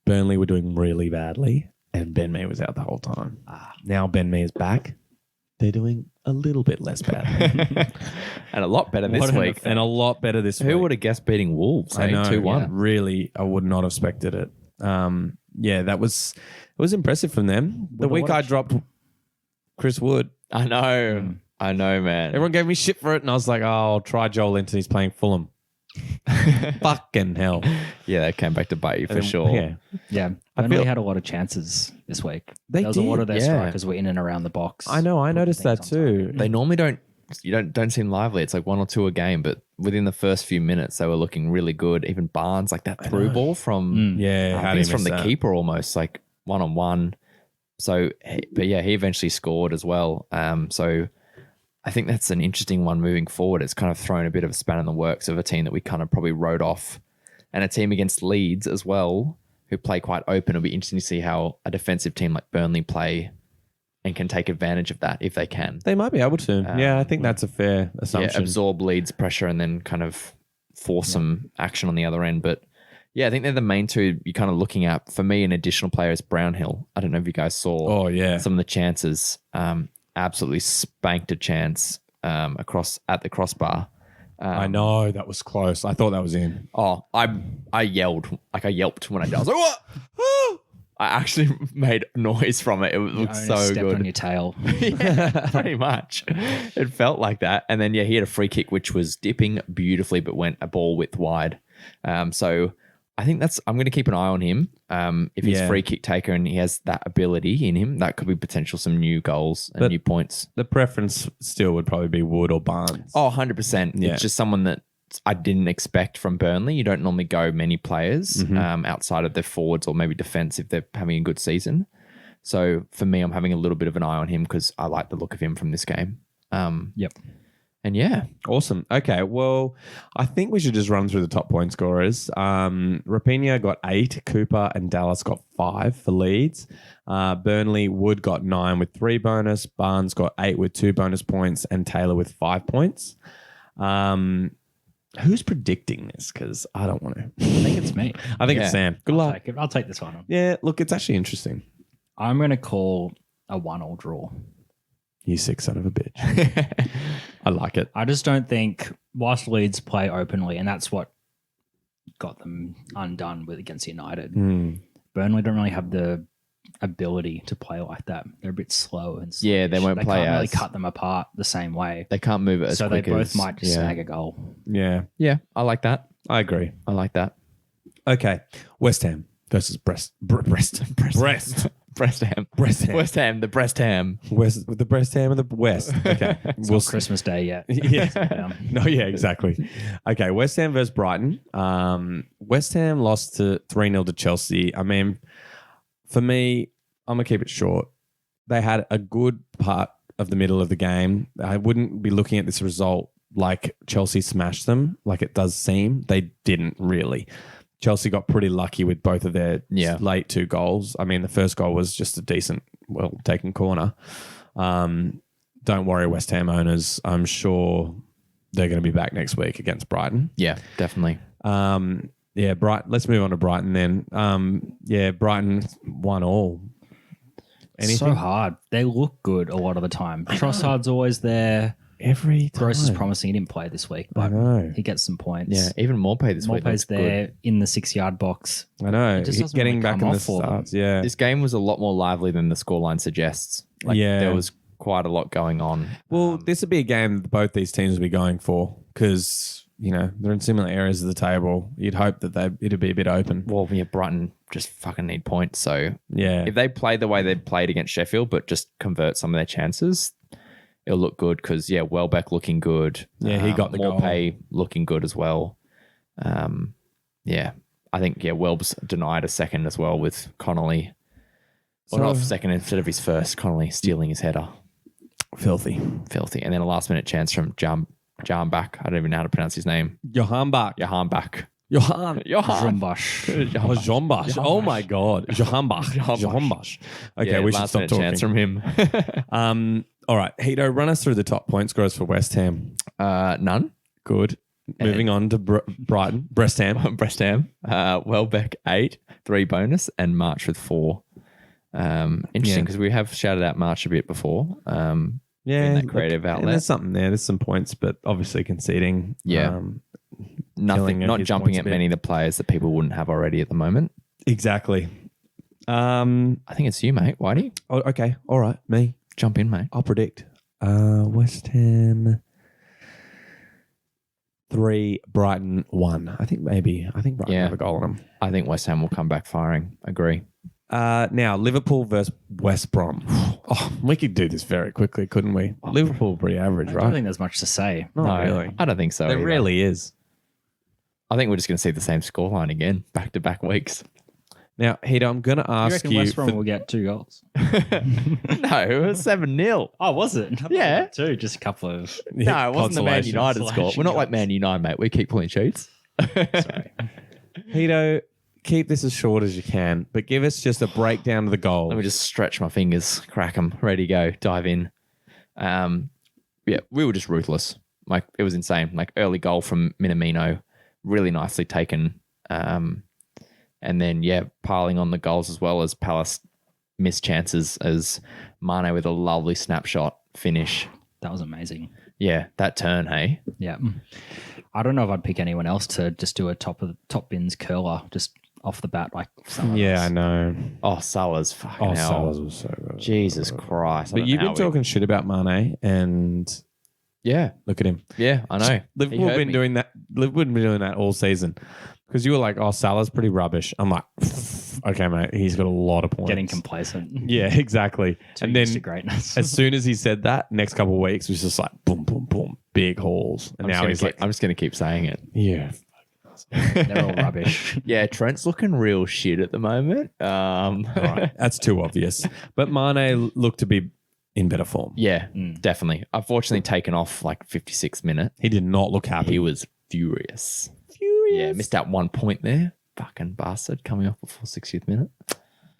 Burnley were doing really badly, and Ben Mee was out the whole time. Now Ben Mee is back. They're doing a little bit less bad. And a lot better this week. And a lot better this week. Who would have guessed beating Wolves? I know. 2-1. Yeah. Really, I would not have expected it. It was impressive from them. The week I dropped Chris Wood. I know. I know, man. Everyone gave me shit for it, and I was like, I'll try Joel Linton. He's playing Fulham. Fucking hell. Yeah, that came back to bite you for sure. Yeah. Yeah. Burnley had a lot of chances this week. They there was a lot of their did, strikers were in and around the box. I know. I noticed that things on too. target. They normally don't seem lively. It's like 1 or 2 a game, but within the first few minutes, they were looking really good. Even Barnes, like that through ball from Yeah, I how think do it's you from miss the that? keeper almost, like 1-on-1. So, but he eventually scored as well. So I think that's an interesting one moving forward. It's kind of thrown a bit of a span in the works of a team that we kind of probably wrote off, and a team against Leeds as well, who play quite open. It'll be interesting to see how a defensive team like Burnley play and can take advantage of that if they can. They might be able to. I think that's a fair assumption. Absorb Leeds pressure and then kind of force some action on the other end. But I think they're the main two you're kind of looking at. For me, an additional player is Brownhill. I don't know if you guys saw some of the chances. Absolutely spanked a chance across at the crossbar. I know that was close. I thought that was in. Oh, I yelled. Like I yelped when I did. I was like, what? I actually made noise from it. It looked so Step good. on your tail. Yeah, pretty much. It felt like that. And then, he had a free kick, which was dipping beautifully, but went a ball width wide. So I think I'm going to keep an eye on him. If he's free kick taker and he has that ability in him, that could be potential some new goals and new points. The preference still would probably be Wood or Barnes. Oh, 100%. Yeah. It's just someone that I didn't expect from Burnley. You don't normally go many players outside of their forwards or maybe defense if they're having a good season. So for me, I'm having a little bit of an eye on him because I like the look of him from this game. Yep. And Awesome. Okay, well, I think we should just run through the top point scorers. Rapinoe got 8, Cooper and Dallas got 5 for Leeds. Burnley, Wood got 9 with 3 bonus. Barnes got 8 with 2 bonus points, and Taylor with 5 points. Who's predicting this? Because I don't want to. I think it's me. I think it's Sam. Good luck. I'll take this one on. Yeah, look, it's actually interesting. I'm going to call a 1-1 draw. You sick son of a bitch. I like it. I just don't think, whilst Leeds play openly, and that's what got them undone against United, Burnley don't really have the ability to play like that. They're a bit slow and sluggish. Yeah, they won't play can't really as- cut them apart the same way. They can't move it as So they quick both as- might just snag a goal. Yeah, Yeah, I like that. I agree. I like that. Okay, West Ham versus Breast Ham. Breast ham. Breast ham. West Ham, the breast ham. West with the breast ham of the West. Okay, It's not Christmas Day yet. Yeah. No, yeah, exactly. Okay, West Ham versus Brighton. West Ham lost to 3-0 to Chelsea. I mean, for me, I'm going to keep it short. They had a good part of the middle of the game. I wouldn't be looking at this result like Chelsea smashed them, like it does seem. They didn't really. Chelsea got pretty lucky with both of their late 2 goals. I mean, the first goal was just a decent, taken corner. Don't worry, West Ham owners. I'm sure they're going to be back next week against Brighton. Yeah, definitely. Brighton. Let's move on to Brighton then. Brighton won all. So hard. They look good a lot of the time. Trossard's always there. every time. Gross is promising. He didn't play this week, I but know. he gets some points. Yeah, even more pay this week. Morpay's Looks good. there in the 6-yard box. I know. It just doesn't Getting really back come in the off for them. starts. Yeah. This game was a lot more lively than the scoreline suggests. Yeah. There was quite a lot going on. Well, this would be a game that both these teams would be going for because, they're in similar areas of the table. You'd hope that it'd be a bit open. Well, yeah, Brighton just fucking need points. So Yeah. if they play the way they played against Sheffield, but just convert some of their chances, it'll look good because, Welbeck looking good. Yeah, he got the goal. Morpay looking good as well. Yeah, I think, Welb's denied a second as well with Connolly. Or not second instead of his first, Connolly stealing his header. Filthy. And then a last minute chance from Jarmbach. I don't even know how to pronounce his name. Johanbach. Jarmbach. Johan. Drumbush. Johanbach. Oh my God. Johanbach. Okay, we should last stop minute talking. chance from him. All right, Heato, run us through the top point scorers for West Ham. None. Good. Moving on to Brighton. Breast Ham. Breast Ham. Welbeck 8, 3 bonus, and March with 4. Interesting because we have shouted out March a bit before. In that creative outlet. And there's something there. There's some points, but obviously conceding. Yeah. Nothing. Not his jumping points a at bit. many of the players that people wouldn't have already at the moment. Exactly. I think it's you, mate. Whitey. Oh, okay. All right. Me. Jump in, mate. I'll predict. West Ham 3, Brighton 1. I think Brighton have a goal on them. I think West Ham will come back firing. Agree. Now, Liverpool versus West Brom. Oh, we could do this very quickly, couldn't we? Liverpool are pretty average, I right? don't think there's much to say. Not really. I don't think so. There either. really is. I think we're just going to see the same scoreline again, back-to-back weeks. Now, Heato, I'm going to You ask reckon you. West Brom will get 2 goals? No, it was 7-0. Oh, was it? I thought Yeah. it was 2, just a couple of... No, it wasn't the Man United score. Consolation We're not like goals. Man United, mate. We keep pulling sheets. Sorry. Heato, keep this as short as you can, but give us just a breakdown of the goal. Let me just stretch my fingers, crack them, ready to go, dive in. We were just ruthless. Like, it was insane. Like, early goal from Minamino, really nicely taken. And then, piling on the goals as well as Palace missed chances as Mane with a lovely snapshot finish. That was amazing. Yeah, that turn, hey? Yeah. I don't know if I'd pick anyone else to just do a top bins curler just off the bat like someone else. I know. Oh, Salah's fucking hell. Salah's was so good. Jesus Christ. I But don't you've know been how we- talking shit about Mane, and Yeah, look at him. yeah, I know. Liverpool have been doing that. Liverpool have been doing that all season. Because you were like, "Oh, Salah's pretty rubbish." I'm like, "Okay, mate, he's got a lot of points." Getting complacent. Yeah, exactly. Too And used to then greatness. as soon as he said that, next couple of weeks was just like boom, boom, boom, big hauls. And now he's like, I'm just going to keep saying it. "Yeah, They're all rubbish. Yeah, Trent's looking real shit at the moment. all right, that's too obvious." But Mane looked to be in better form. Yeah, definitely. Unfortunately, taken off like 56th minute. He did not look happy. He was furious. furious. Yeah, missed out 1 point there. Fucking bastard coming off before 60th minute.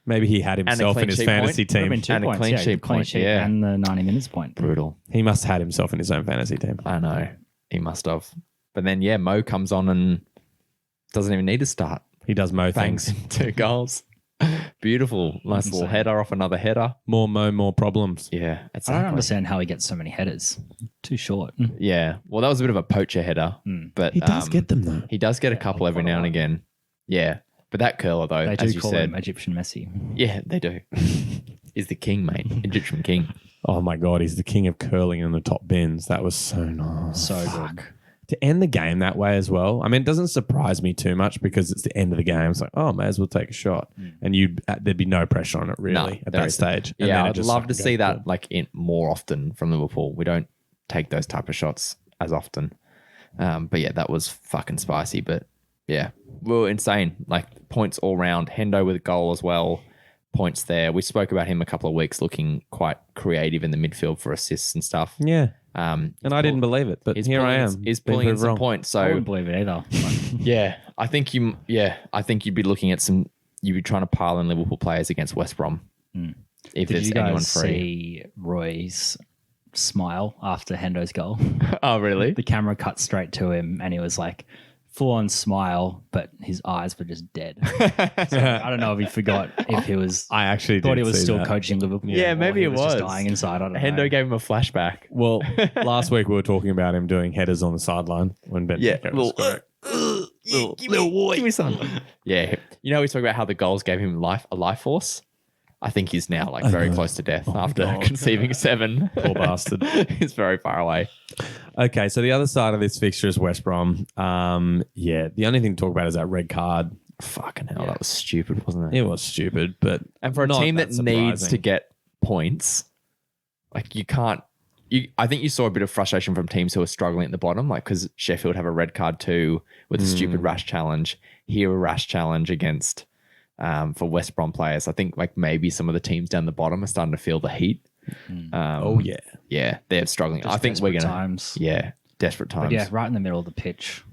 Maybe he had himself clean in his sheet fantasy Could have been team. 2 And a points. clean yeah, sheet clean point, sheet yeah. and the 90 minutes point. Brutal. He must have had himself in his own fantasy team. I know. He must have. But then, Mo comes on and doesn't even need to start. He does Mo Bangs things. in 2 goals. Beautiful. Nice little header off another header. More Mo, more problems. Yeah. I Exactly. don't understand how he gets so many headers. Too short. Yeah. Well, that was a bit of a poacher header. But He does get them though. He does get a couple every now and again. Yeah. But that curler, though, They as do you call said. him Egyptian Messi. Yeah, they do. He's the king, mate. Egyptian king. Oh my God, he's the king of curling in the top bins. That was so nice. So good. To end the game that way as well. I mean, it doesn't surprise me too much because it's the end of the game. It's like, oh, may as well take a shot. And there'd be no pressure on it really at there that isn't. stage. And Yeah, then it I'd just love to fucking see goes that good. like in more often from Liverpool. We don't take those type of shots as often. But yeah, that was fucking spicy. But yeah, we were insane. Like points all round. Hendo with a goal as well. Points there. We spoke about him a couple of weeks looking quite creative in the midfield for assists and stuff. Yeah. And I didn't believe it, but here I am. He's Been pulling in proved some wrong. points. I So wouldn't believe it either. yeah, I think you'd be looking at you'd be trying to pile in Liverpool players against West Brom. If Did there's you anyone guys free. see Roy's smile after Hendo's goal? Oh, really? The camera cut straight to him and he was like full on smile, but his eyes were just dead. So I don't know if he forgot if he was. I actually thought did he was see still that. coaching Liverpool. Yeah, or maybe he it was just was. dying inside. I don't know. Hendo gave him a flashback. Well, last week we were talking about him doing headers on the sideline when Ben Yeah, was scoring. little boy. Give me some. Yeah. You know, we spoke about how the goals gave him a life force. I think he's now like very close to death after conceiving 7. Poor bastard. He's very far away. Okay, so the other side of this fixture is West Brom. Yeah, the only thing to talk about is that red card. Fucking hell, that was stupid, wasn't it? It was stupid, but And for a not team that needs surprising. to get points, like you can't. I think you saw a bit of frustration from teams who are struggling at the bottom, like because Sheffield have a red card too with a stupid rash challenge. Here a rash challenge against for West Brom players. I think like maybe some of the teams down the bottom are starting to feel the heat. oh yeah. Yeah, they're struggling. Just I think we're desperate gonna. times. Yeah, desperate times. But yeah, right in the middle of the pitch.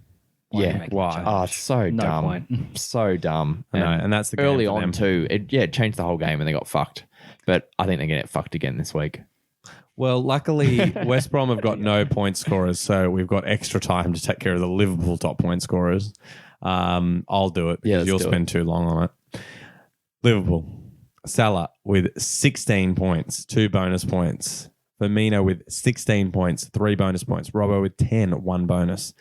Why do you Yeah. make that Why? change? Oh, it's so No dumb. point. So dumb. I know, and that's the game early for on them. too. It changed the whole game and they got fucked. But I think they're gonna get fucked again this week. Well, luckily West Brom have got no point scorers, so we've got extra time to take care of the Liverpool top point scorers. I'll do it because Yeah, let's you'll do spend too long on it. Liverpool, Salah with 16 points, 2 bonus points. Firmino with 16 points, 3 bonus points. Robbo with 10, 1 bonus.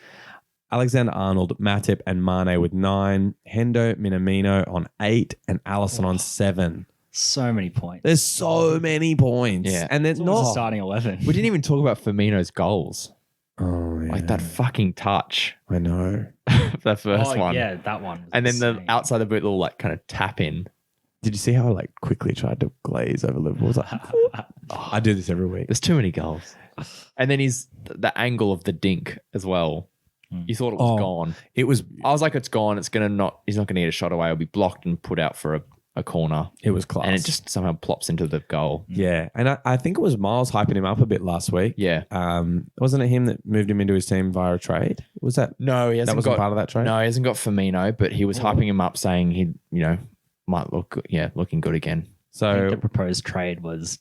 Alexander-Arnold, Matip, and Mane with 9. Hendo, Minamino on 8, and Alisson on 7. So many points. There's so many points. Yeah. And there's It's almost a not. starting 11. We didn't even talk about Firmino's goals. Oh, yeah. Like that fucking touch. I know. The first one. Yeah, that one. was And then the insane. outside the boot little like kind of tap in. Did you see how I like quickly tried to glaze over Liverpool? I was like, I do this every week. There's too many goals. And then the angle of the dink as well. You thought it was gone. It was I was like, it's gone. He's not gonna get a shot away. It'll be blocked and put out for a corner. it was class. And it just somehow plops into the goal. yeah. And I think it was Myles hyping him up a bit last week. Yeah. Wasn't it him that moved him into his team via a trade? Was that? No, he hasn't wasn't got part of that trade? No, he hasn't got Firmino, but he was hyping him up, saying he, might look good. Yeah, looking good again. I think the So, proposed trade was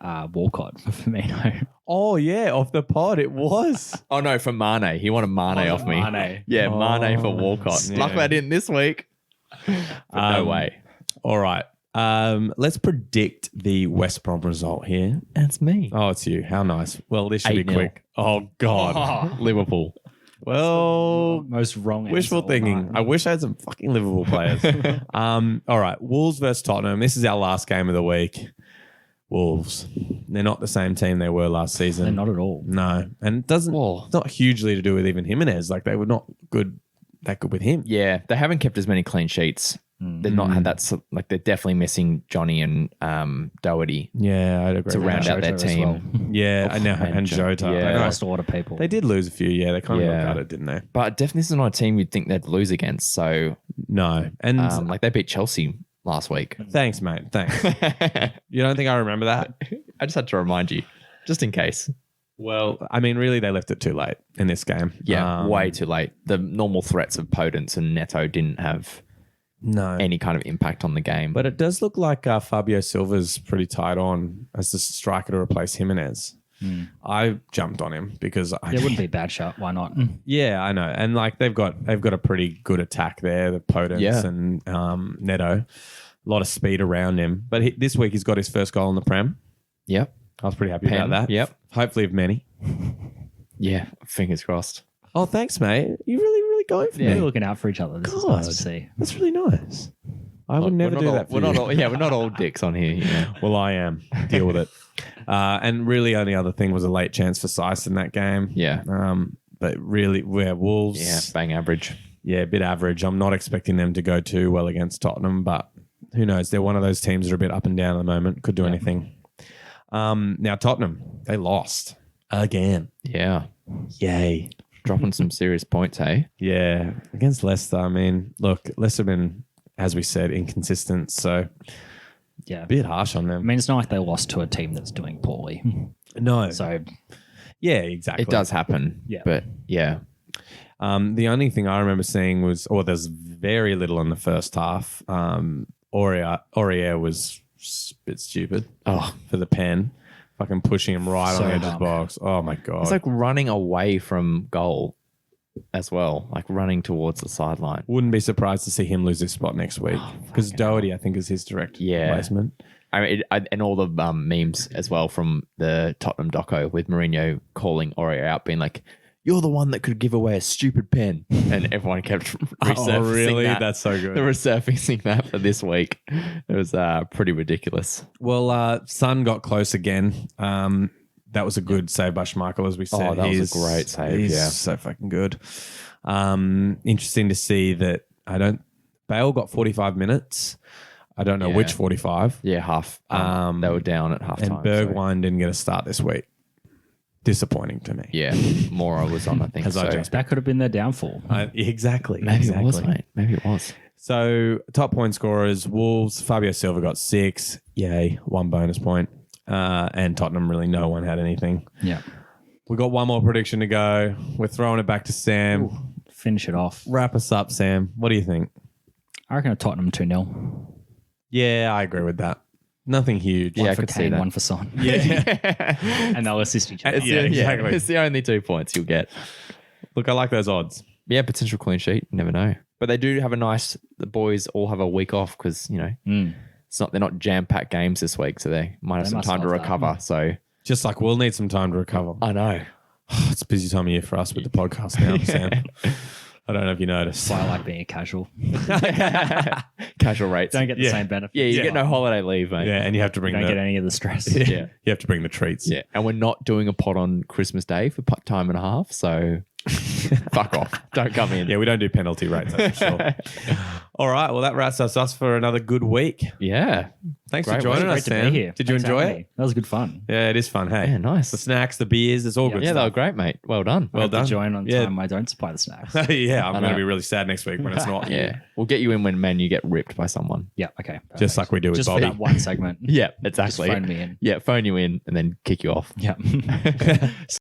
Walcott for Firmino. oh yeah, off the pod it was. Oh no, for Mane. He wanted Mane off me. Mane. Yeah, Mane for Walcott. yeah. Luckily I didn't this week. But no way. All right. Let's predict the West Brom result here. That's me. Oh, it's you. How nice. Well, this should be 8-0. quick. Oh God. Liverpool. Well, Most wrong. wishful answer all thinking. night. I wish I had some fucking Liverpool players. All right. Wolves versus Tottenham. This is our last game of the week. Wolves. They're not the same team they were last season. They're not at all. No. And it doesn't, it's not hugely to do with even Jimenez. Like they were not that good with him. Yeah, they haven't kept as many clean sheets. They've not had that. Like they're definitely missing Johnny and Doherty Yeah, I'd agree. to with round that. out their Jota as team. well. Yeah, I know. And Jota. Yeah. I They know. lost a lot of people. They did lose a few. Yeah, they kind of Yeah. got gutted, didn't they? But definitely this is not a team you'd think they'd lose against. So No. And like they beat Chelsea last week. thanks, mate. Thanks. You don't think I remember that? I just had to remind you, just in case. Well, I mean, really, they left it too late in this game. Yeah, way too late. The normal threats of Podence and Neto didn't have No. any kind of impact on the game. But it does look like Fabio Silva's pretty tight on as the striker to replace Jimenez. I jumped on him because It wouldn't be a bad shot. Why not? yeah, I know, and like they've got a pretty good attack there, the Podence Yeah. and Neto, a lot of speed around him. But this week he's got his first goal in the Prem. Yep. I was pretty happy about that. Yep. Hopefully of many. Yeah. Fingers crossed. Oh, thanks, mate. You really going for They're me. looking out for each other. This is God. nice to see. That's really nice. I would never We're do not that for We're you. not all, yeah, we're not all dicks on here. You know? Well, I am. Deal with it. And really, only other thing was a late chance for Sice in that game. Yeah. But really, we're Wolves. Yeah. Bang average. Yeah, a bit average. I'm not expecting them to go too well against Tottenham, but who knows? They're one of those teams that are a bit up and down at the moment. Could do anything. Now, Tottenham, they lost again. Yeah. Yay. Dropping some serious points, hey? Yeah, against Leicester. I mean, look, Leicester have been, as we said, inconsistent. So Yeah. a bit harsh on I them. mean, it's not like they lost to a team that's doing poorly. No. So Yeah, exactly. It does happen. Yeah. But yeah. The only thing I remember seeing was, there's very little in the first half. Aurier was a bit stupid for the pen. Fucking pushing him right on So the edge of the dumb. box. Oh, my God. It's like running away from goal. as well, like running towards the sideline. Wouldn't be surprised to see him lose his spot next week because Doherty, I think, is his direct replacement. I mean, and all the memes as well from the Tottenham doco with Mourinho calling Aurier out, being like, "You're the one that could give away a stupid pen," and everyone kept resurfacing really? that. That's so good. They're resurfacing that for this week. It was pretty ridiculous. Well, Son got close again. That was a good save by Schmeichel, as we said. Oh, that was a great save. He's Yeah, so fucking good. Interesting to see that Bale got 45 minutes. I don't know which 45. Yeah, half. They were down at half And time. Bergwijn didn't get a start this week. Disappointing to me. Yeah, Mora was on, I think. That could have been their downfall. Exactly. Maybe exactly. it was, mate. Maybe it was. So, top point scorers, Wolves, Fabio Silva got 6. Yay, 1 bonus point. And Tottenham, really no one had anything. Yeah. We got one more prediction to go. We're throwing it back to Sam. Ooh, finish it off. Wrap us up, Sam. What do you think? I reckon a Tottenham 2-0. Yeah, I agree with that. Nothing huge. Yeah, I For could see Kane, that. one for Son. Yeah. And they'll assist each other. Yeah, exactly. It's the only 2 points you'll get. Look, I like those odds. Yeah, potential clean sheet. You never know. But they do have the boys all have a week off because, they're not jam-packed games this week, so they might have They some must time to love that. recover. So Just like we'll need some time to recover. I know. It's a busy time of year for us with the podcast now, Sam. I don't know if you noticed. So I like being a casual. Casual rates. Don't get the same benefit. Yeah, you get no holiday leave, mate. Yeah, and you have to bring Don't get any of the stress. Yeah. You have to bring the treats. Yeah. And we're not doing a pod on Christmas Day for time and a half, so fuck off. Don't come in. Yeah, we don't do penalty rates, that's for sure. All right, well, that wraps us for another good week. Yeah. Thanks Great for joining Great us, to Sam. be here. Did you Thanks for enjoy having it? me. That was good fun. Yeah, it is fun. Hey, Yeah, nice. The snacks, the beers, it's all good Yeah, they stuff. were great, mate. Well done. Well I have to done. join on Yeah. time. I don't supply the snacks. Yeah, I'm going to know. be really sad next week when it's not. Yeah. We'll get you in when Man U get ripped by someone. Yeah, okay. Just like we do with Just Bobby. for that one segment. Yeah, Just exactly. phone me in. Yeah, phone you in and then kick you off. Yeah.